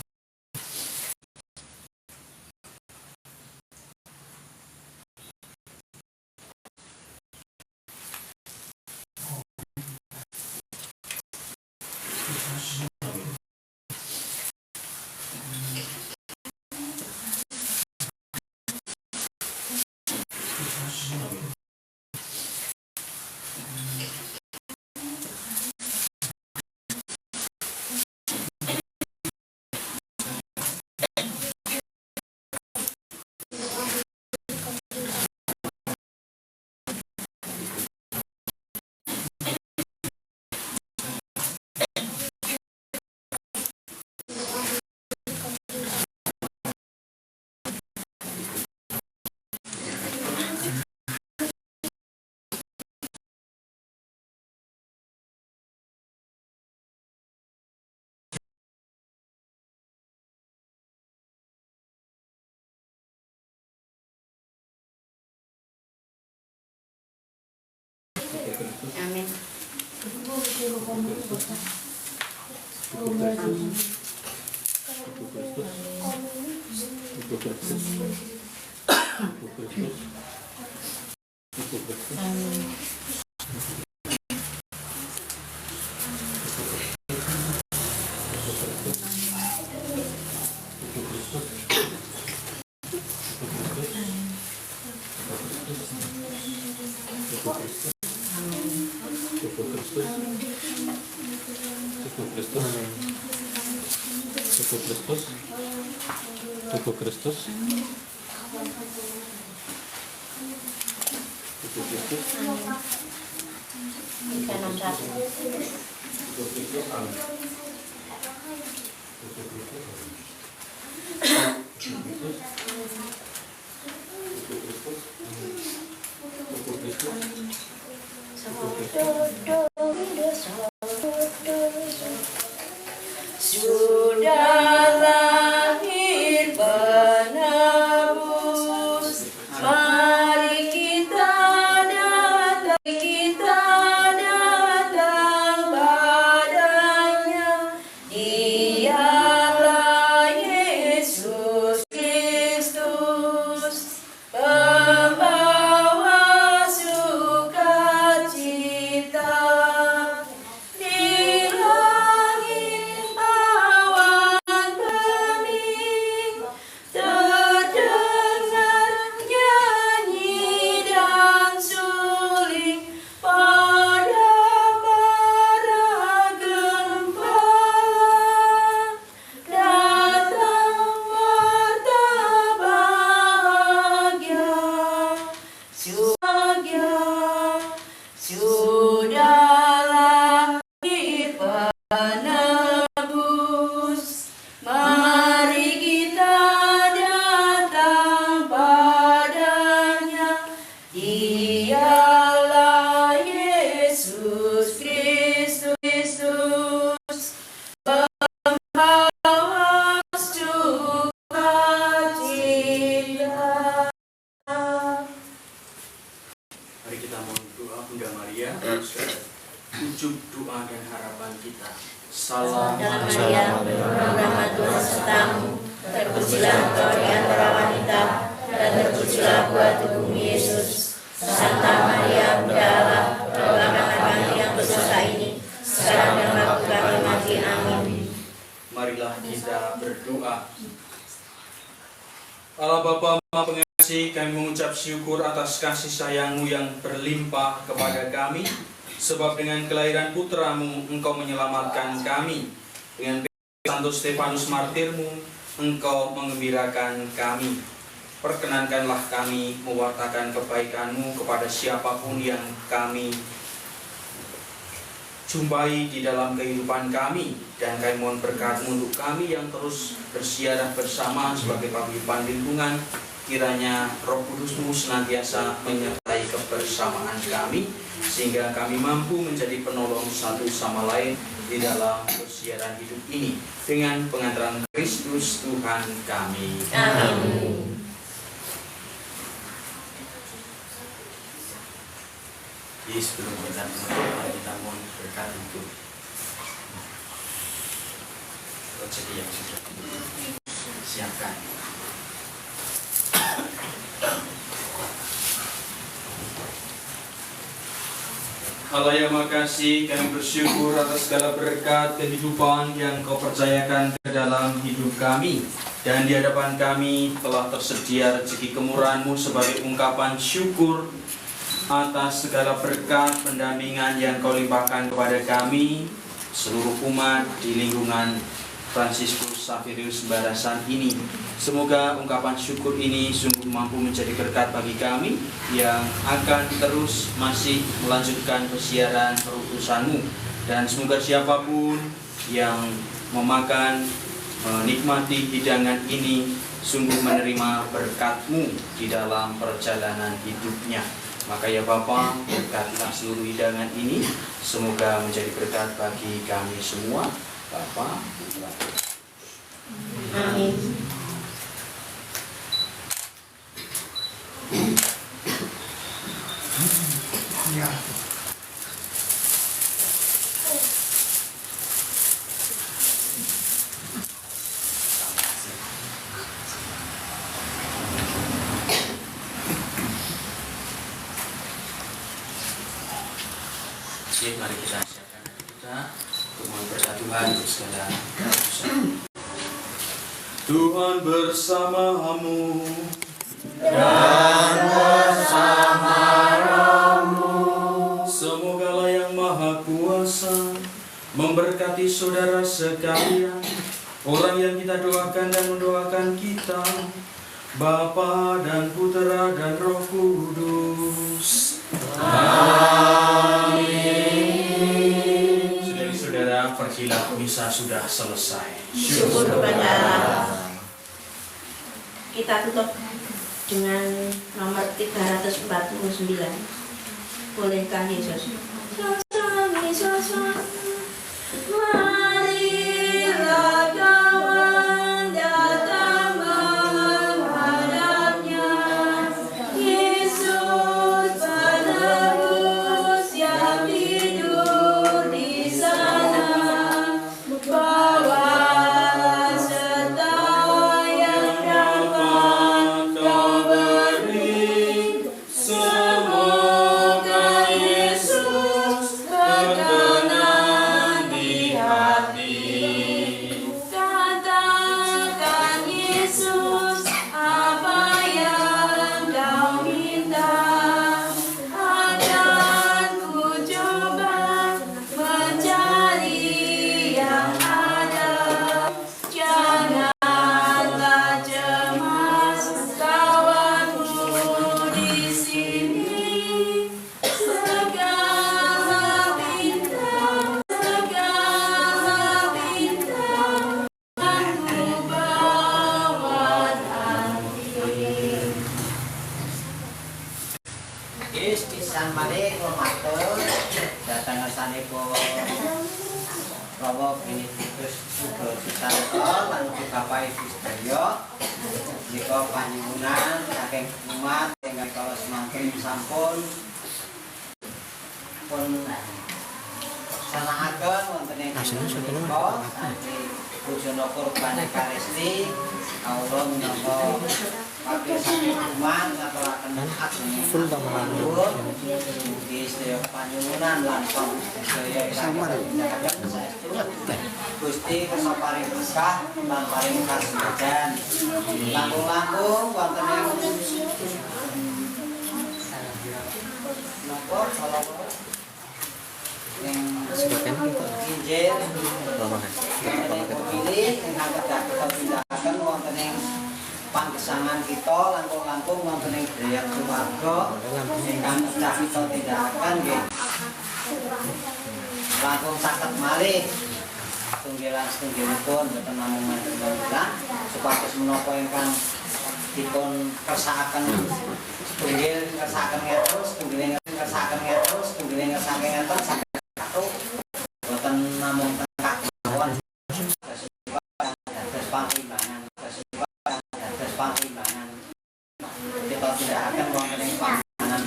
Amin.
Tubuh Kristus.
Sudah lahir penebus, mari kita datang pada
kita.
Salam
Dalam Maria, rahmat Tuhan sertamu, terpujilah engkau di antara wanita, dan terpujilah buah tubuhmu Yesus. Santa Maria, Bunda Allah, doakanlah kami yang berdosa ini, sekarang dan waktu kami mati. Amin.
Marilah kita berdoa. Allah Bapa Maha Pengasih, kami mengucap syukur atas kasih sayang-Mu yang berlimpah kepada kami, sebab dengan kelahiran putra-Mu, Engkau menyelamatkan kami. Dengan Santo Stefanus martir-Mu, Engkau menggembirakan kami. Perkenankanlah kami mewartakan kebaikan-Mu kepada siapapun yang kami jumpai di dalam kehidupan kami, dan kami mohon berkat-Mu untuk kami yang terus bersiarah bersama sebagai paguyuban lingkungan. Kiranya Roh Kudus-Mu senantiasa menyertai kebersamaan kami, sehingga kami mampu menjadi penolong satu sama lain di dalam persiaran hidup ini, dengan pengantaran Kristus Tuhan kami.
Amin.
Jadi sebelum kita menutup, kita mohon berkat untuk rezeki yang sudah disiapkan.
Allah yang makasih, kami bersyukur atas segala berkat kehidupan yang Kau percayakan ke dalam hidup kami. Dan di hadapan kami telah tersedia rezeki kemurahan-Mu sebagai ungkapan syukur atas segala berkat pendampingan yang Kau limpahkan kepada kami, seluruh umat di lingkungan Fransiskus Xaverius Barasan ini. Semoga ungkapan syukur ini sungguh mampu menjadi berkat bagi kami yang akan terus masih melanjutkan persiaran perutusan-Mu. Dan semoga siapapun yang memakan, menikmati hidangan ini sungguh menerima berkat-Mu di dalam perjalanan hidupnya. Maka ya Bapa, berkatilah seluruh hidangan ini, semoga menjadi berkat bagi kami semua. Bapa, Putra.
Amin.
Oke, mari kita siapkan hati kita untuk mohon berkat Tuhan untuk segala urusan.
Tuhan bersamamu
Dan bersama rohmu.
Semogalah yang Maha Kuasa memberkati saudara sekalian, orang yang kita doakan dan mendoakan kita, Bapa dan Putra dan Roh Kudus.
Amin.
Saudara-saudara, pergilah, misa sudah selesai.
Syukur kepada Allah. Kita tutup dengan nomor 349. Bolehkah Yesus? Marilah kawan datang menghadapnya. Yesus penebus yang tidur di sana. Bawalah serta yang dapat kau beri. Semoga Yesus berkenan di hati. Katakan Yesus apa yang kau minta, akan ku coba mencari yang ada. Janganlah cemas, kawanmu di sini. Segala bintang aku bawa hati.
Is pisan balik matur datang sanipun Robo Benedictus Ugo Susanto lan Bapak Ibu sedaya nika panjenengan saking umat ingkang kala semanten sampun pun dilaksanakan wonten ing punika Bojono Kurban Ekaristi kawula minangka wakil saking umat ngaturaken
full pamalan
mugi sedaya panyuwunan lan sedaya saestu Gusti kersa paring berkah lan paring kasunyatan langkung-langkung wonten ing napa kalau
sebagian kita
injil
lama
pilih ingkang kedah kita pindhahaken wonten ing panggesangan kita langkung-langkung wonten ing griya keluarga ingkang kedah kita tindakaken nggih langkung saged malih setunggilan-setunggilipun boten namung manten-manten supados menapa ingkang dipun kersakaken setunggil kersakaken ngatus setunggiling kersakaken ngatus setunggiling kersakaken ngatus boten namung tengkak mawon dados pangimbangan kita tindakaken wonten ing pangimbangan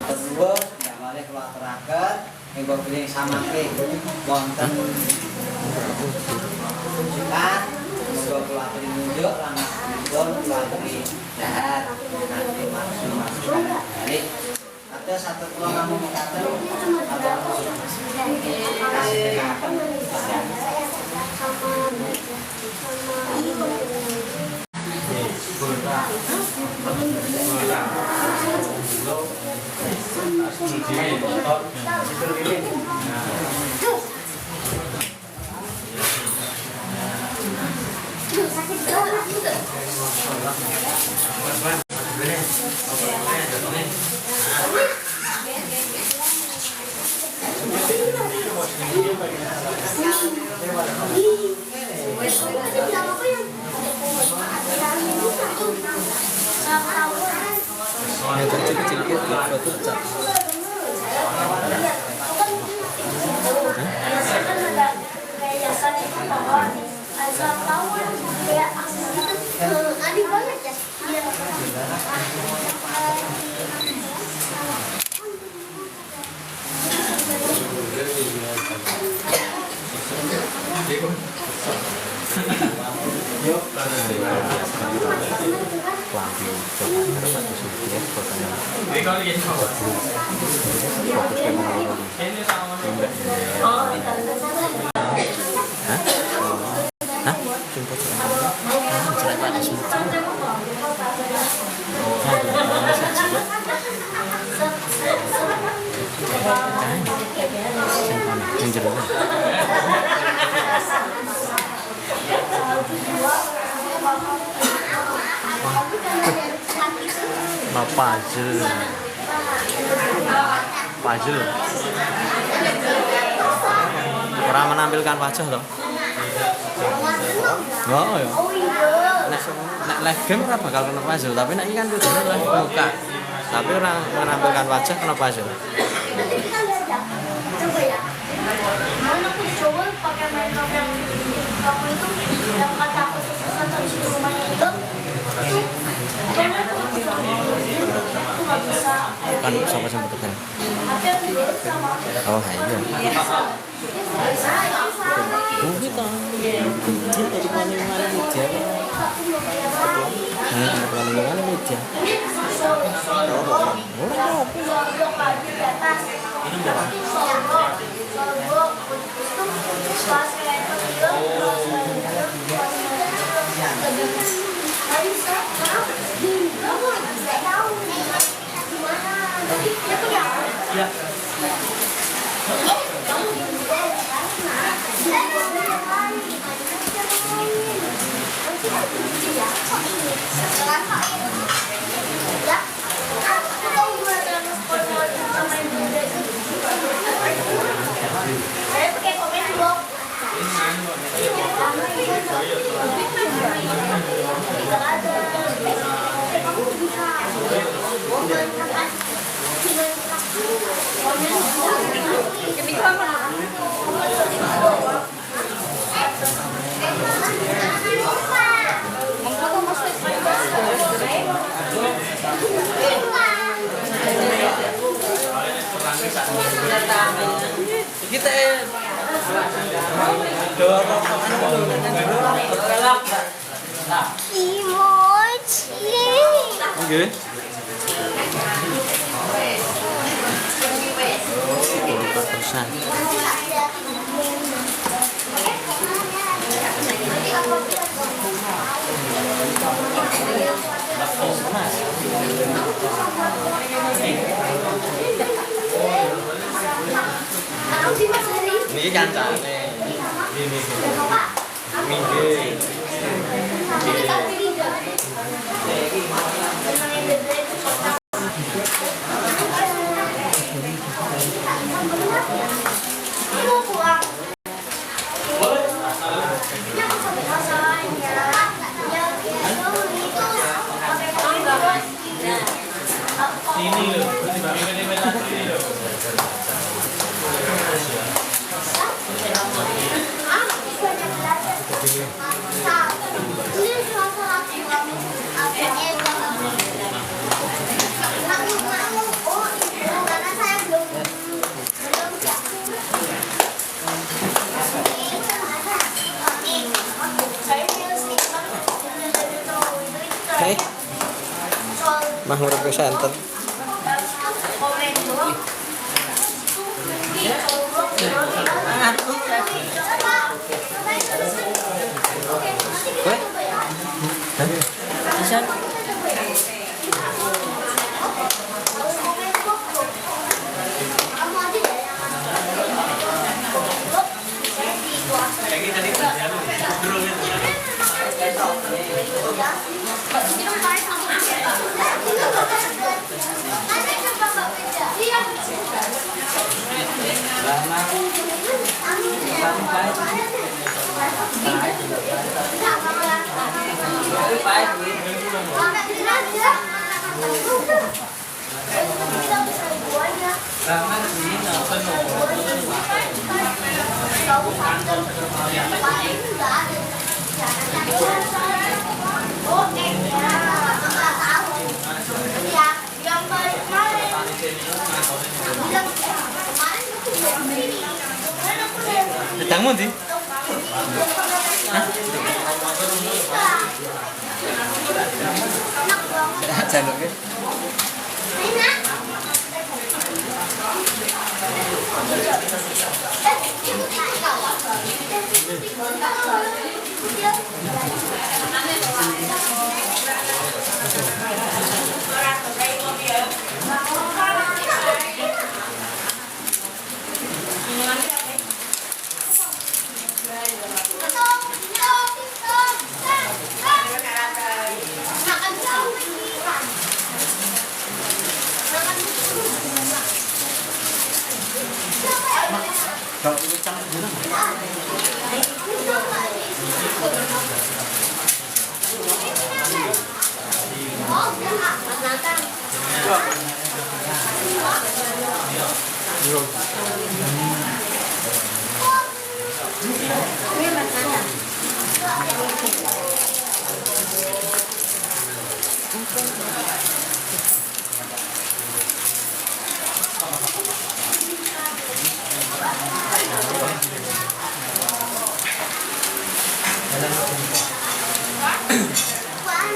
kedua malih kula aturaken mengko bilih samangke wonten kunjungan monggo kula aturi nunjuk lan dipun kula aturi dahar kanthi maksud balik ada satu kula namung mekaten atau kasih
kecil-kecil gitu foto cat puzzle orang menampilkan wajah loh. Oh ya. Nek live game ora bakal kena puzzle, tapi nek iki kan kudune live muka. Tapi orang menampilkan wajah kena puzzle.
Coba ya. Mana aku coba pakai makeup yang kamu itu yang kata aku susah terus di rumahnya itu. Nggak bisa.
Kan sama sama tekan. Oh iya. Kita kecil dari mana-mana media. Mana-mana media.
Datang.
Oke. Persen. Ini kan cane. Ini. Minggu.
Sini loh, sini loh.
Hei, Mahmud presenter.
Datangmu sih? Jangan oke.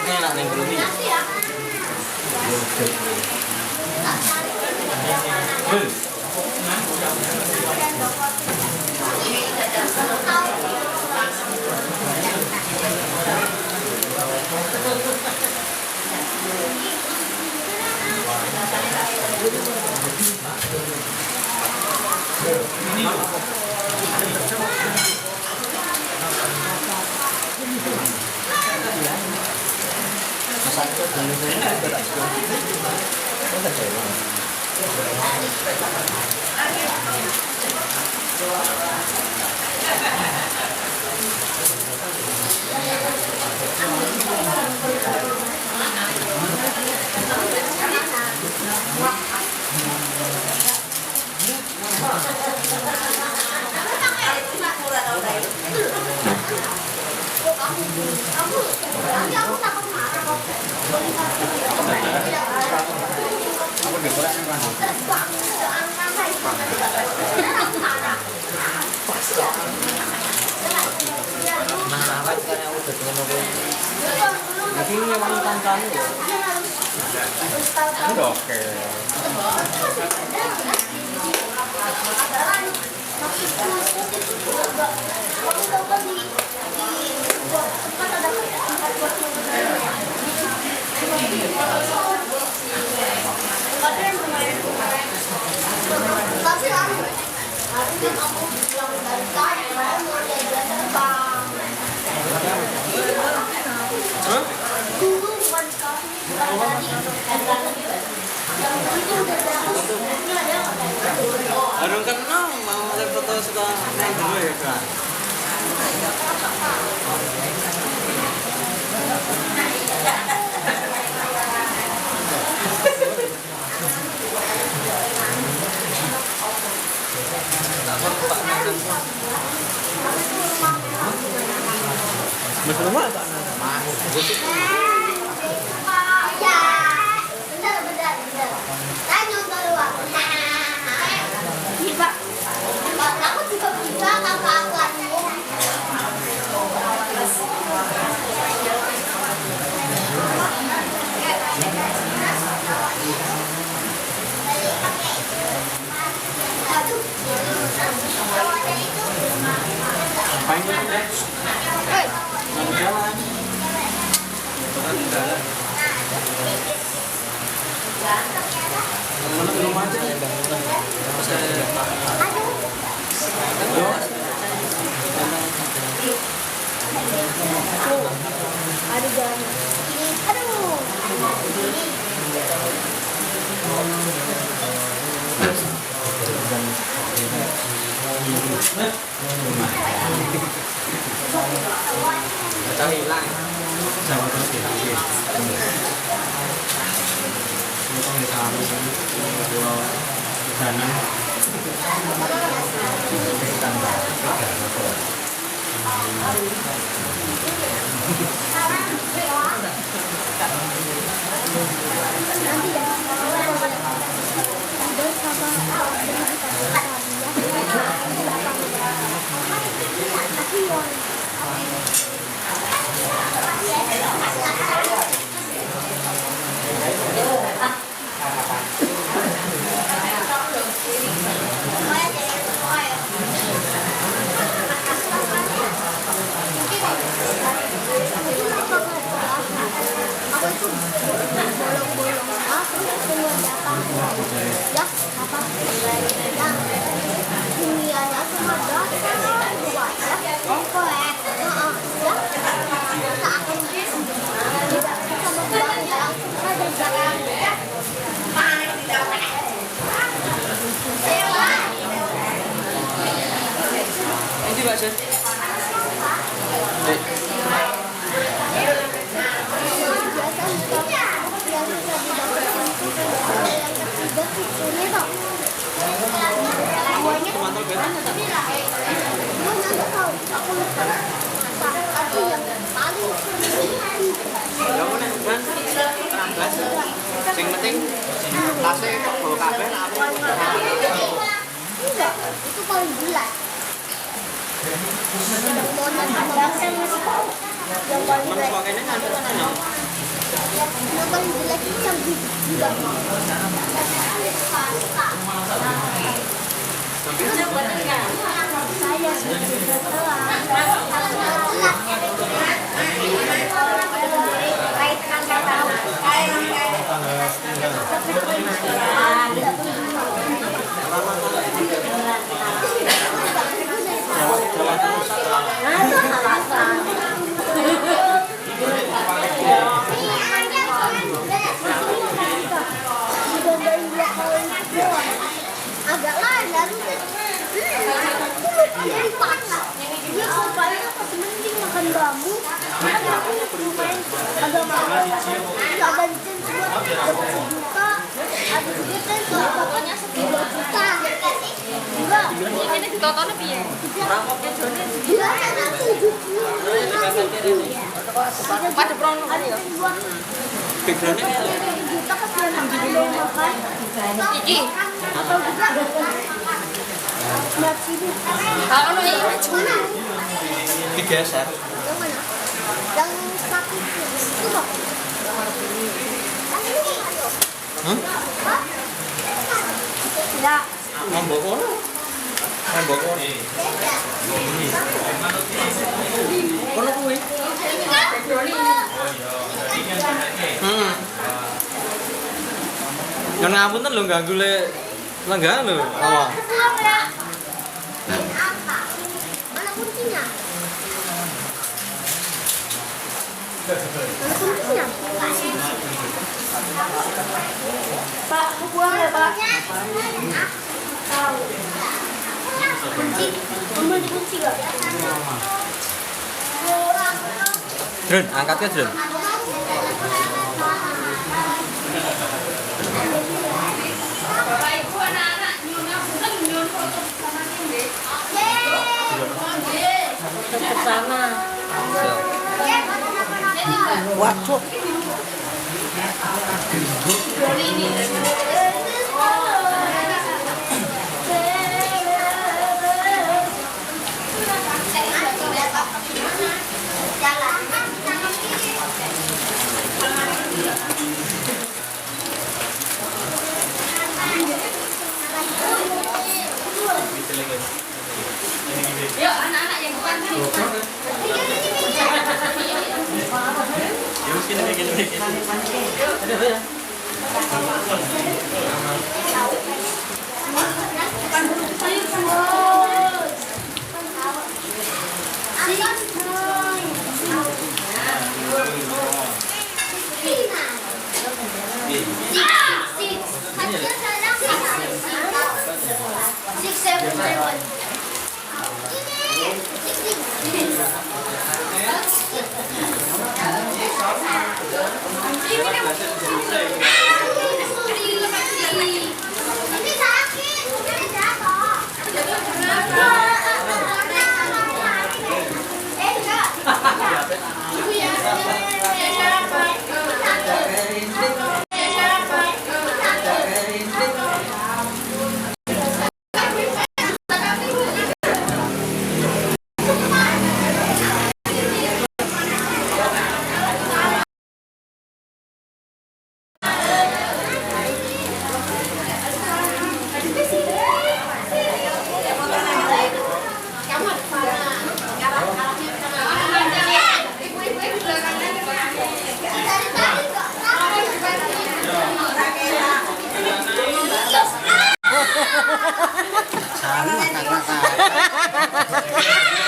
Ini enak nih belum ya?
Nah, rawat kan yang udah dengan apa? Jadi ini memang tantangan ya.
Ini oke.
Orang kenal mau foto suka naik dulu ya kan. Betul tak?
Aku juga bisa kakak
Kita hilang. Sama terus ya. Ini kan sama dua dana. Ini Pak Jen. Sing penting tasnya kok bawa kabel apa?
Enggak, itu paling jelas. Yang paling jelek itu yang juga. Saya agak lain harusnya dari panas dia supaya mending makan bambu agak mahal ada di semua dapat 1 juta ada juga kan totalnya 2 juta enggak ini totalnya piye rampoknya jone dia kan 70 pada prono kali ya
Backgroundnya
juta kesian makan iki atau juga Kalau ini
Digeser.
yang mana? Yang kaki itu kok? Ya.
Ngambok kono. Ngambok kono. Kono kuwi. Yang ngapunten lho ganggu le lenggang lho. Apa?
Mana kuncinya? Mana kuncinya? Pak, aku buang ya, Pak. Kunci. Kamu dikunci gak?
Dren, angkatnya Dren.
Bapak Ibu anak-anak nyun ngapunten nyun foto bersama nggih.
Bersama.
Waduh.
Yuk anak-anak yang depan sini.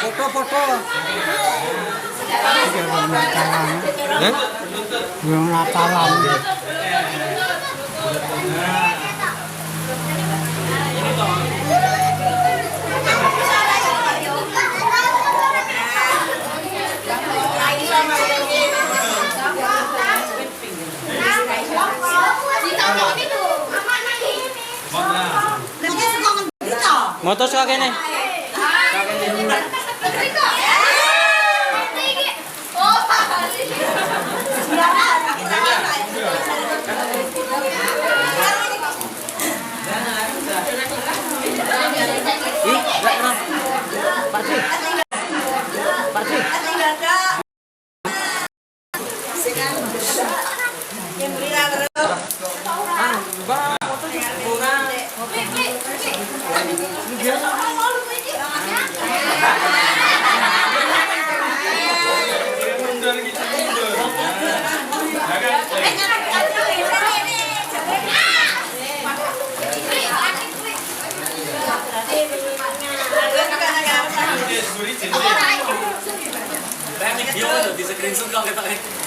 Foto-foto.
Belum Natalan. Motor suka kene.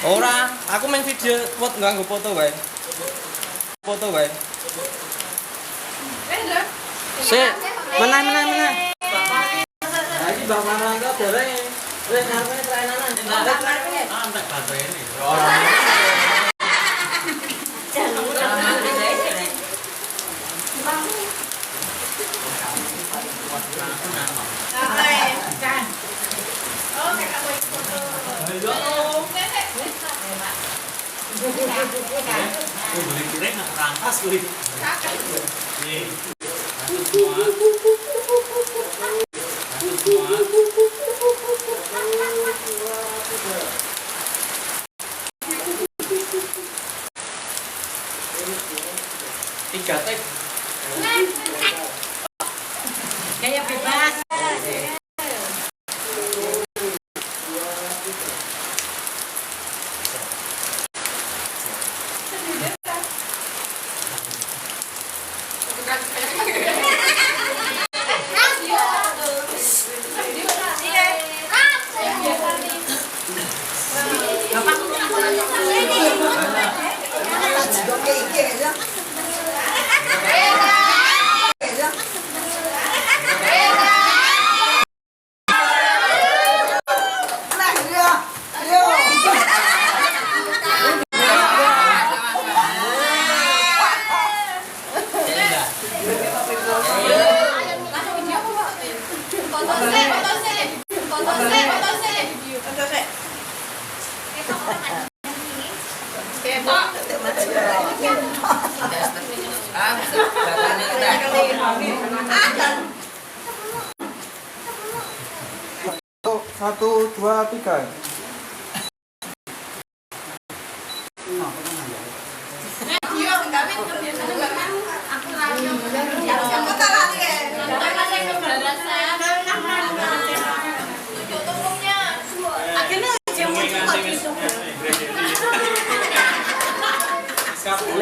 Ora, aku main video nganggo foto wae. Foto wae. Sik, meneh. Iki Mbak Marangga dereng. Wis ngarepne trenanan. Entek baterene.
Beli piring nggak kerantas kulit.
semua. Tiga tek.
Kayak bebas.
Satu, dua, tiga.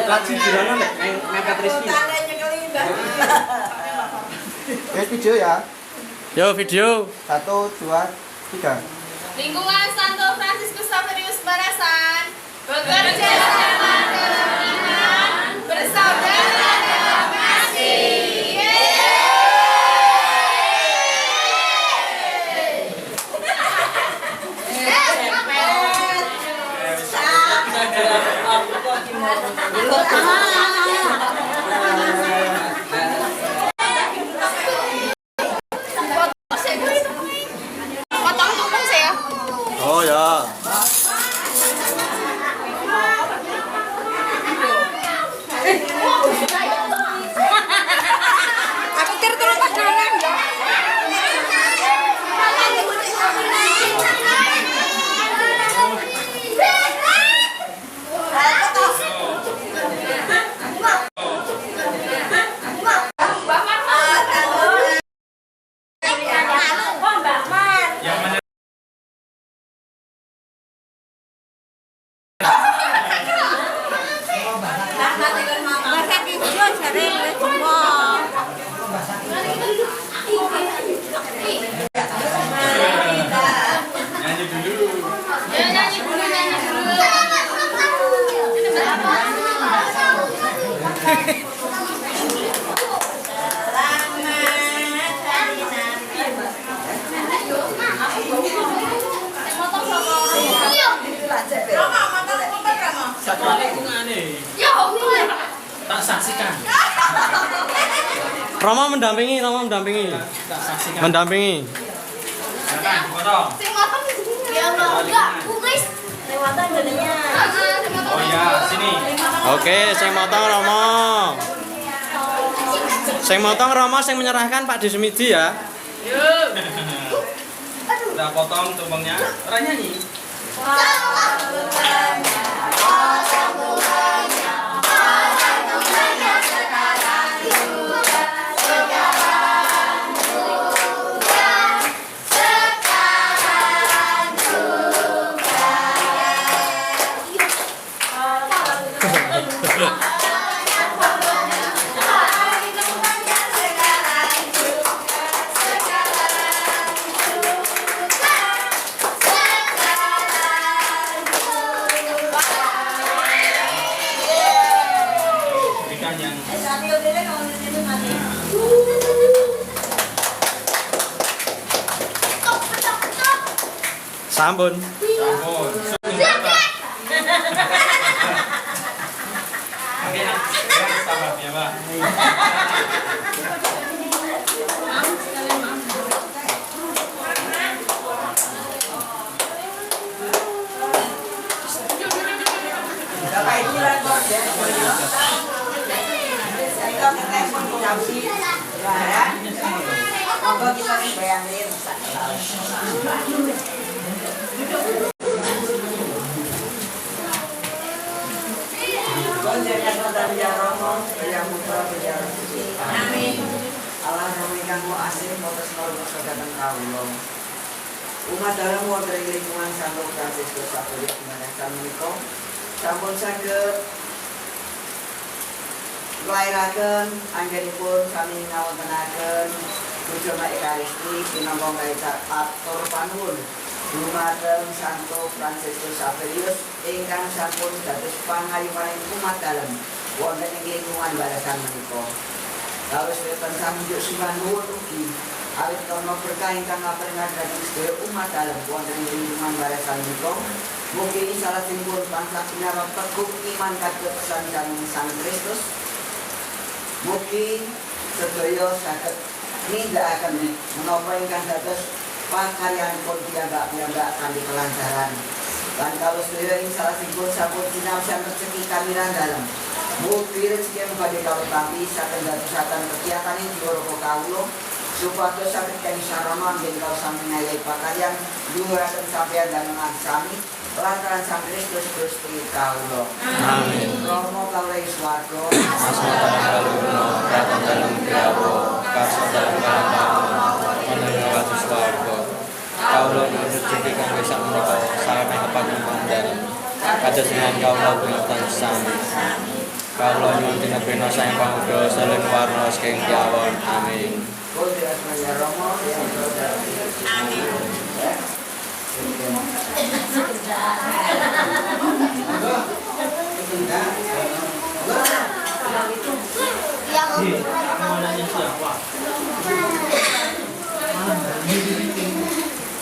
Lagi gimana nek ngangkat Rizky?
Video ya.
Yo video.
Satu, dua, tiga.
Lingkungan Santo Fransiskus Xaverius Barasan bekerja sama dalam iman, bersaudara dalam kasih.
Oh ya.
Aku tertolong padanan ya.
Yang mana? Nyanyi dulu.
Nyanyi dulu.
Satu lingkungan nih. Tak saksikan.
Roma mendampingi, Roma mendampingi.
Tak saksikan.
Mendampingi.
Silakan, potong.
Sing motong ya Allah, enggak, guys. Lewatan jadinya.
Oh ya, sini.
Oke, saya motong Romo. Saya motong Romo, saya menyerahkan Pak Dismidi ya.
Udah potong tumpengnya. Orang nyanyi. Berikan yang
Sampun.
sabun. Sungguh apa? Oke, sabar ya, Pak.
Monggo kita bayangin. Amin. Allah memberikan asih motos norma sedatan kawula. Umat dalam wonten lingkungan Santo Fransiskus Xavier Dimanaskan menika sampun saged nglairaken anggenipun sami ngawontenaken Bujana Ekaristi minangka ngaita atur panuwun dumateng Santo Fransiskus Xavier ingkang sampun dados pangayumaning umat dalem wonten ing lingkungan balasan menika. Kawis wonten samujud sembah nuwun ugi awit karena berkah ingkang kaparingan dhateng sedaya umat dalem wonten ing lingkungan balasan menika. Mugi salajengipun tansah pinarang teguh iman kados sanjang Sang Kristus. Mugi sedaya saged nindakaken menapa ingkang dados pakaryanipun piyambak-piyambak kanthi kelancaran. Lan kalau sedaya ing salajengipun sampun sinamsan rezeki kamiran dalem. Mugi rezeki badhe kawula tampi saking dadosaken kegiatan ing diworo kawula supados saged kami sarana yen kawula sami ngayahi pakaryan dhuwuraken sampeyan danengan sami lantaran Sang Kristus Gusti kawula. Amin. Rama kawula ing swarga,
asmata kalungna katan dalem griyawa karsa dalem kalambang menawi kados swarga. Kawula nyuwun rezeki kangge sak menika sareng kepaten pandharan. Kados dengan kawula pinten sami. Kawula nyuwun dinepena saeng pangudha saling warna saking kiawan. Amin.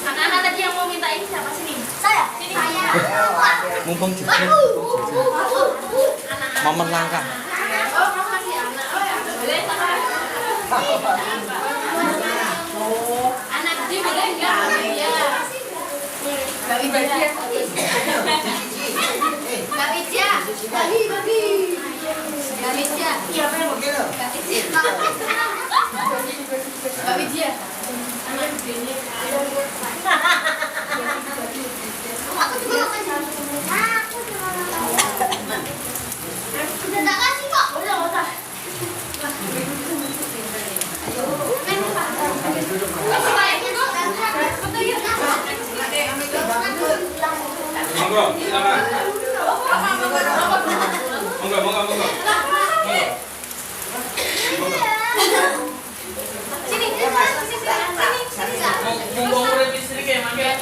Anak-anak tadi yang mau minta ini siapa sini? Saya. Sini. Saya.
Mumpung juga momen langka.
Oh, kamu masih anak. Oh ya, boleh tak? Anak kecil boleh enggak? Iya. Enggak bisa. Enggak bisa. Enggak bisa. Iya, Pak. Enggak bisa. Enggak bisa. Anak kecilnya. Aku juga mau kasih. Aku juga mau kasih. Udah tak kasih kok. Udah enggak usah.
Monggo, silakan. Monggo.
Sini.
Monggo urip listrik ya, mangke.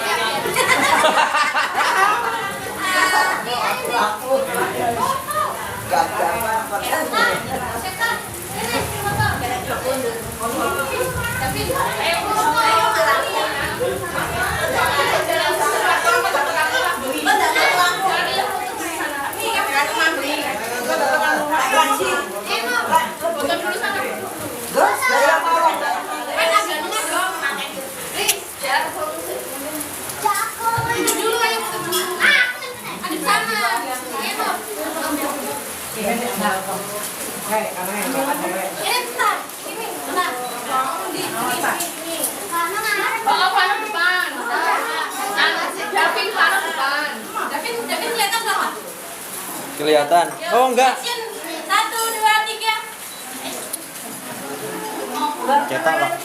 Kelihatan? Oh enggak.
1, 2, 3.
Cetak Pak.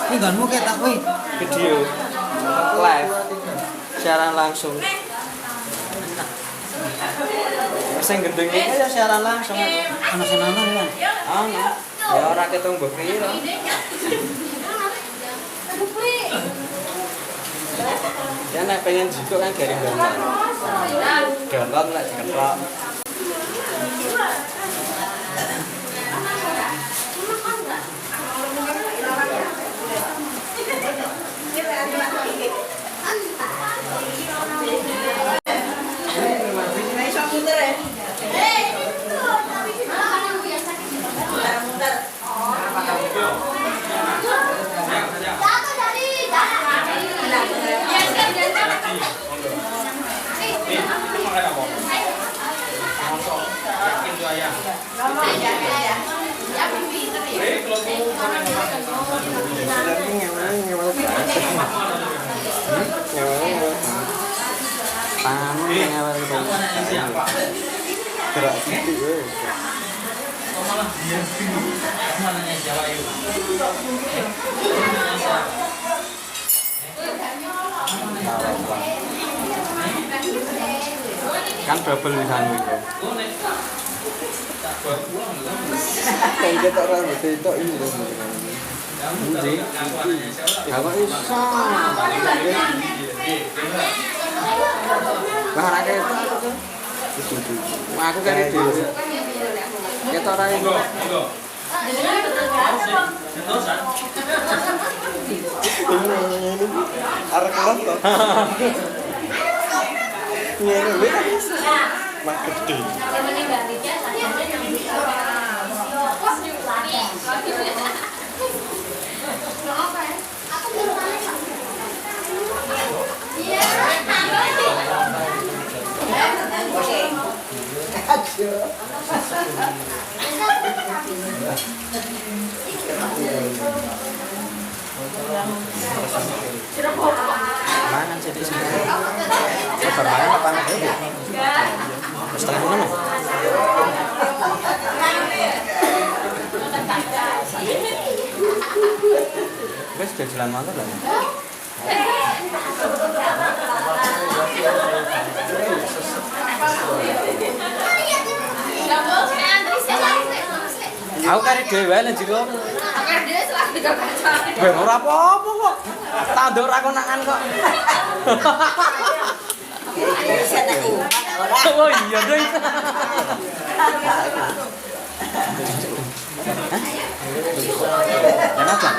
Ini ganmu ketak kuwi.
Video live siaran langsung. Sing gendeng iki ya siaran langsung.
Ana senana kan?
Ana. Ya ora ketung mbok piye to. Ya nek pengen jiko kan garing gambar. Gambar nek diketok. gerak sithik wae.
Oh malah dia mananya Jawa itu.
Kan double lisan itu.
Oh nek tak buat uang lho.
Kan ketok rambut itu ini lho.
Kamu mananya Jawa.
Ya kok iso. Barake aku kare dhewe. Ketok ra iso.
Monggo. Sentosan.
Arek kelas to. Ngene lho kan iso. Mak gede. Mangan sithik sih. Sabar mangan apa anak iki? Setengah 6. Wes jalan mantar lah. Aku kari dhewe lan jiko.
Aku dia selalu tiga kaca.
Weh ora apa-apa kok. Tak nduk ra konangan kok. Oh iya deh. Jangan apa?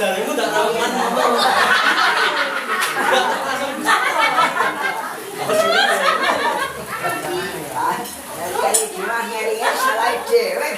Jarimu tak tahu mana.
Kali cuma nyarinya salah cewek.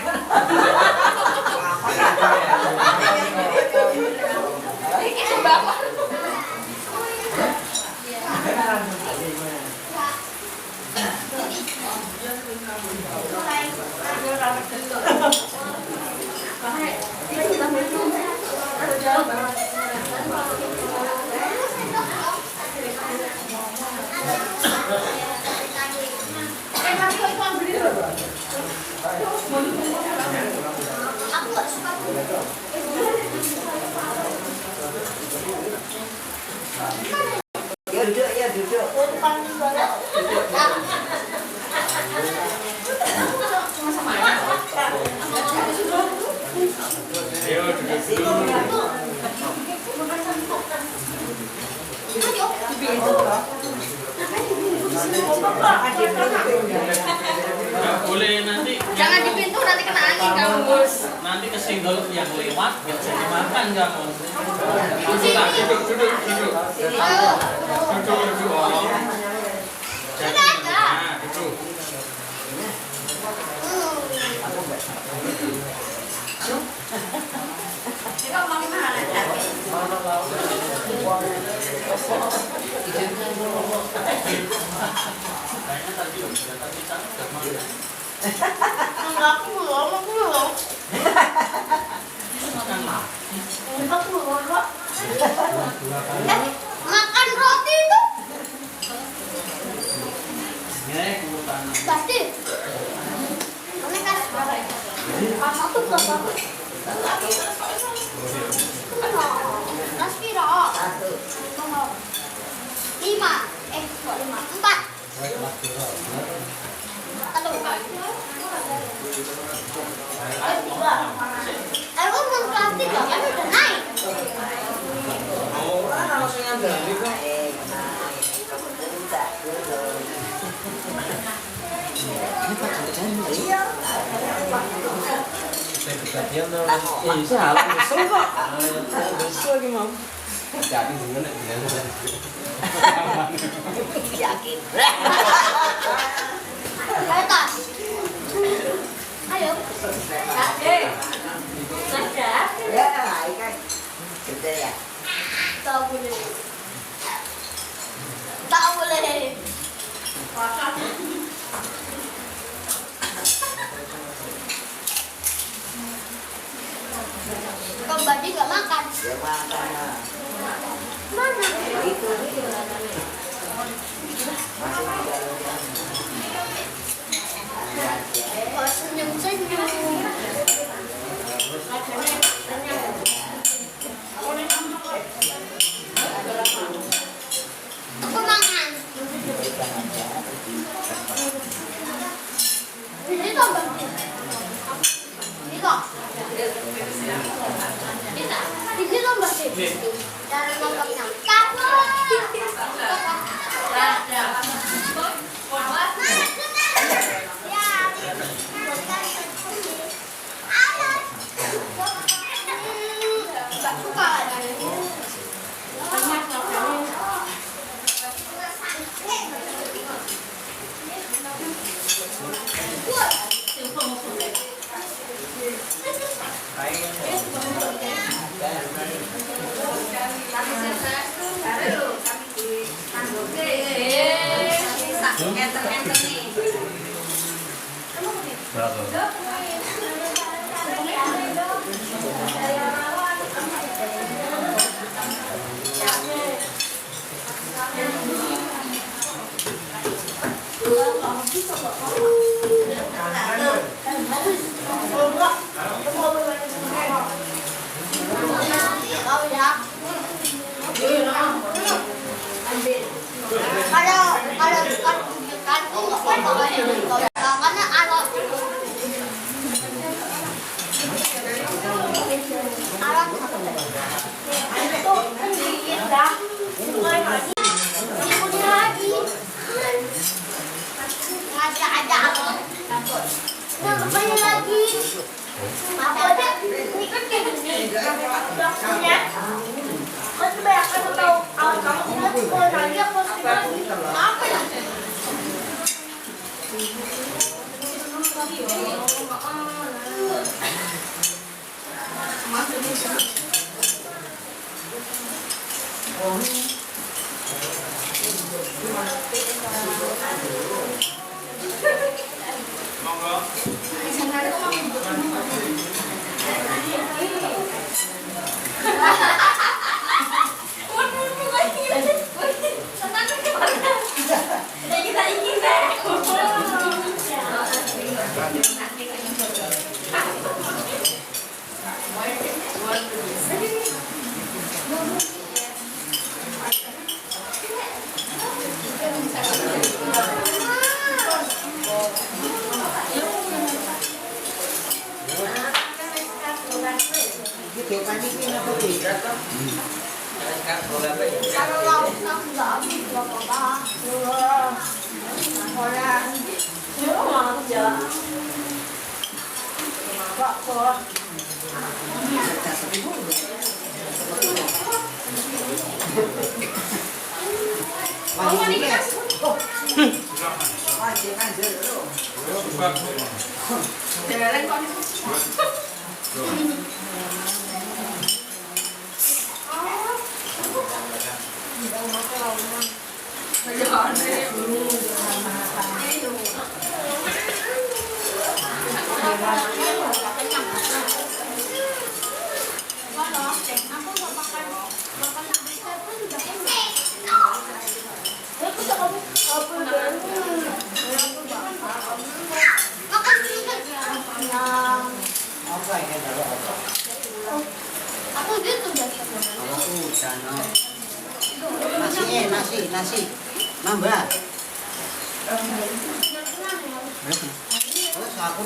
Ya duduk.
Nggak boleh nanti.
Jangan di pintu nanti kena angin kamu, Bos.
Nanti kesenggol yang lewat nggak bisa dimakan kamu. Duduk. Duduk. Oh.
Sudah ada.
Nah, duduk.
Aku belum. Makan roti itu. Pasti. Ini kasih berapa? Satu berapa? Kasih berapa? 5. 4. Aku mau plastik loh, kan udah naik.
Orang langsung nyambil kok.
Iya, salah nyesel kok. Nyesel lagi mau. Jadi gimana
Yakin.
Ayo. Ayo.
Enter nih.
Nasi. Nambah. Terus aku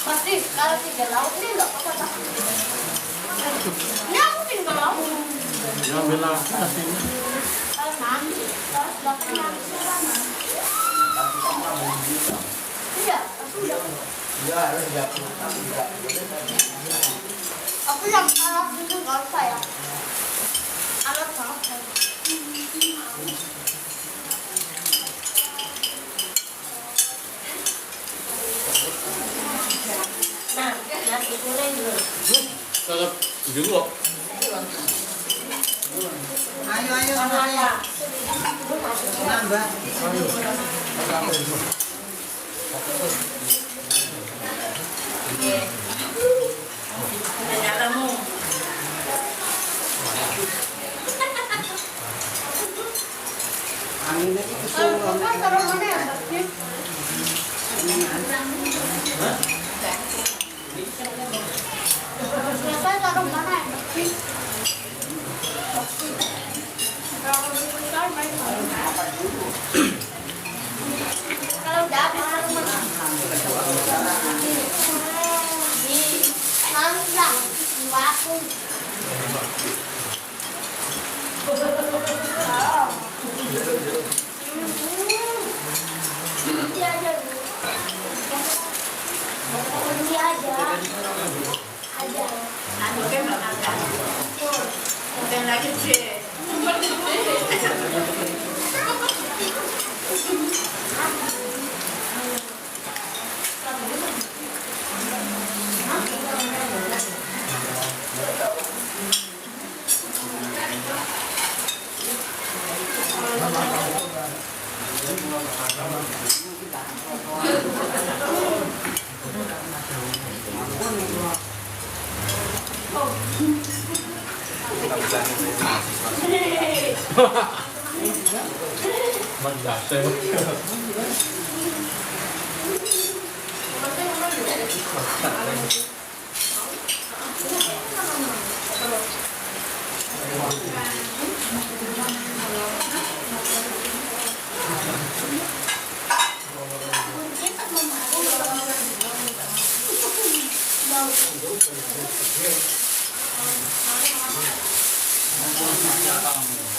Pasti kalau 3 lauk ini enggak apa-apa. Ini aku tinggal lauk.
Ya bilang sini.
Kalau nanti, kalau belakang nanti sana. Iya, aku yang.
ya harus ya.
Aku yang alat itu nggak usah ya. Alat banget saya. Nah, nasi goreng dulu.
Tetap juga.
Ayo. Nambah.
Nyalamu.
Anginnya itu kesel.
Taruh mana ya? Saya taruh mana ya? Kalau udah habis taruh mana? Di Hamzah, di Waku. Ini aja. Ini aja. Aja.
Dan lagi sih.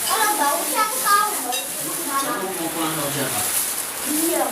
Kalau bau sih aku tahu.
Kamu mau pulang sama siapa?
Iya.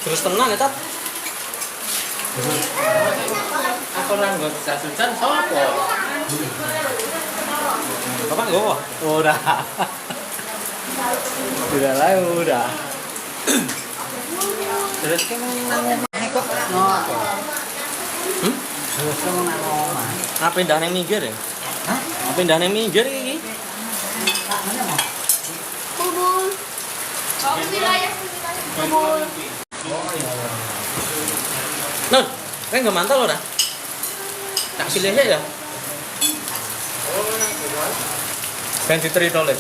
Terus tenang ya, Tat.
Aku ranggot sasucan sopo.
Bapak gowo.
Udah. Udah lah, udah.
Terus kan nang omah kok ngopo? Terus kan nang omah.
Apa pindah nang minggir ya?
Hah?
Apa pindah nang minggir iki?
Bubul. Oh, wilayah. Bubul.
Nun, kan nggak mantel ora? Tak pilih aja ya. Ben diterito le.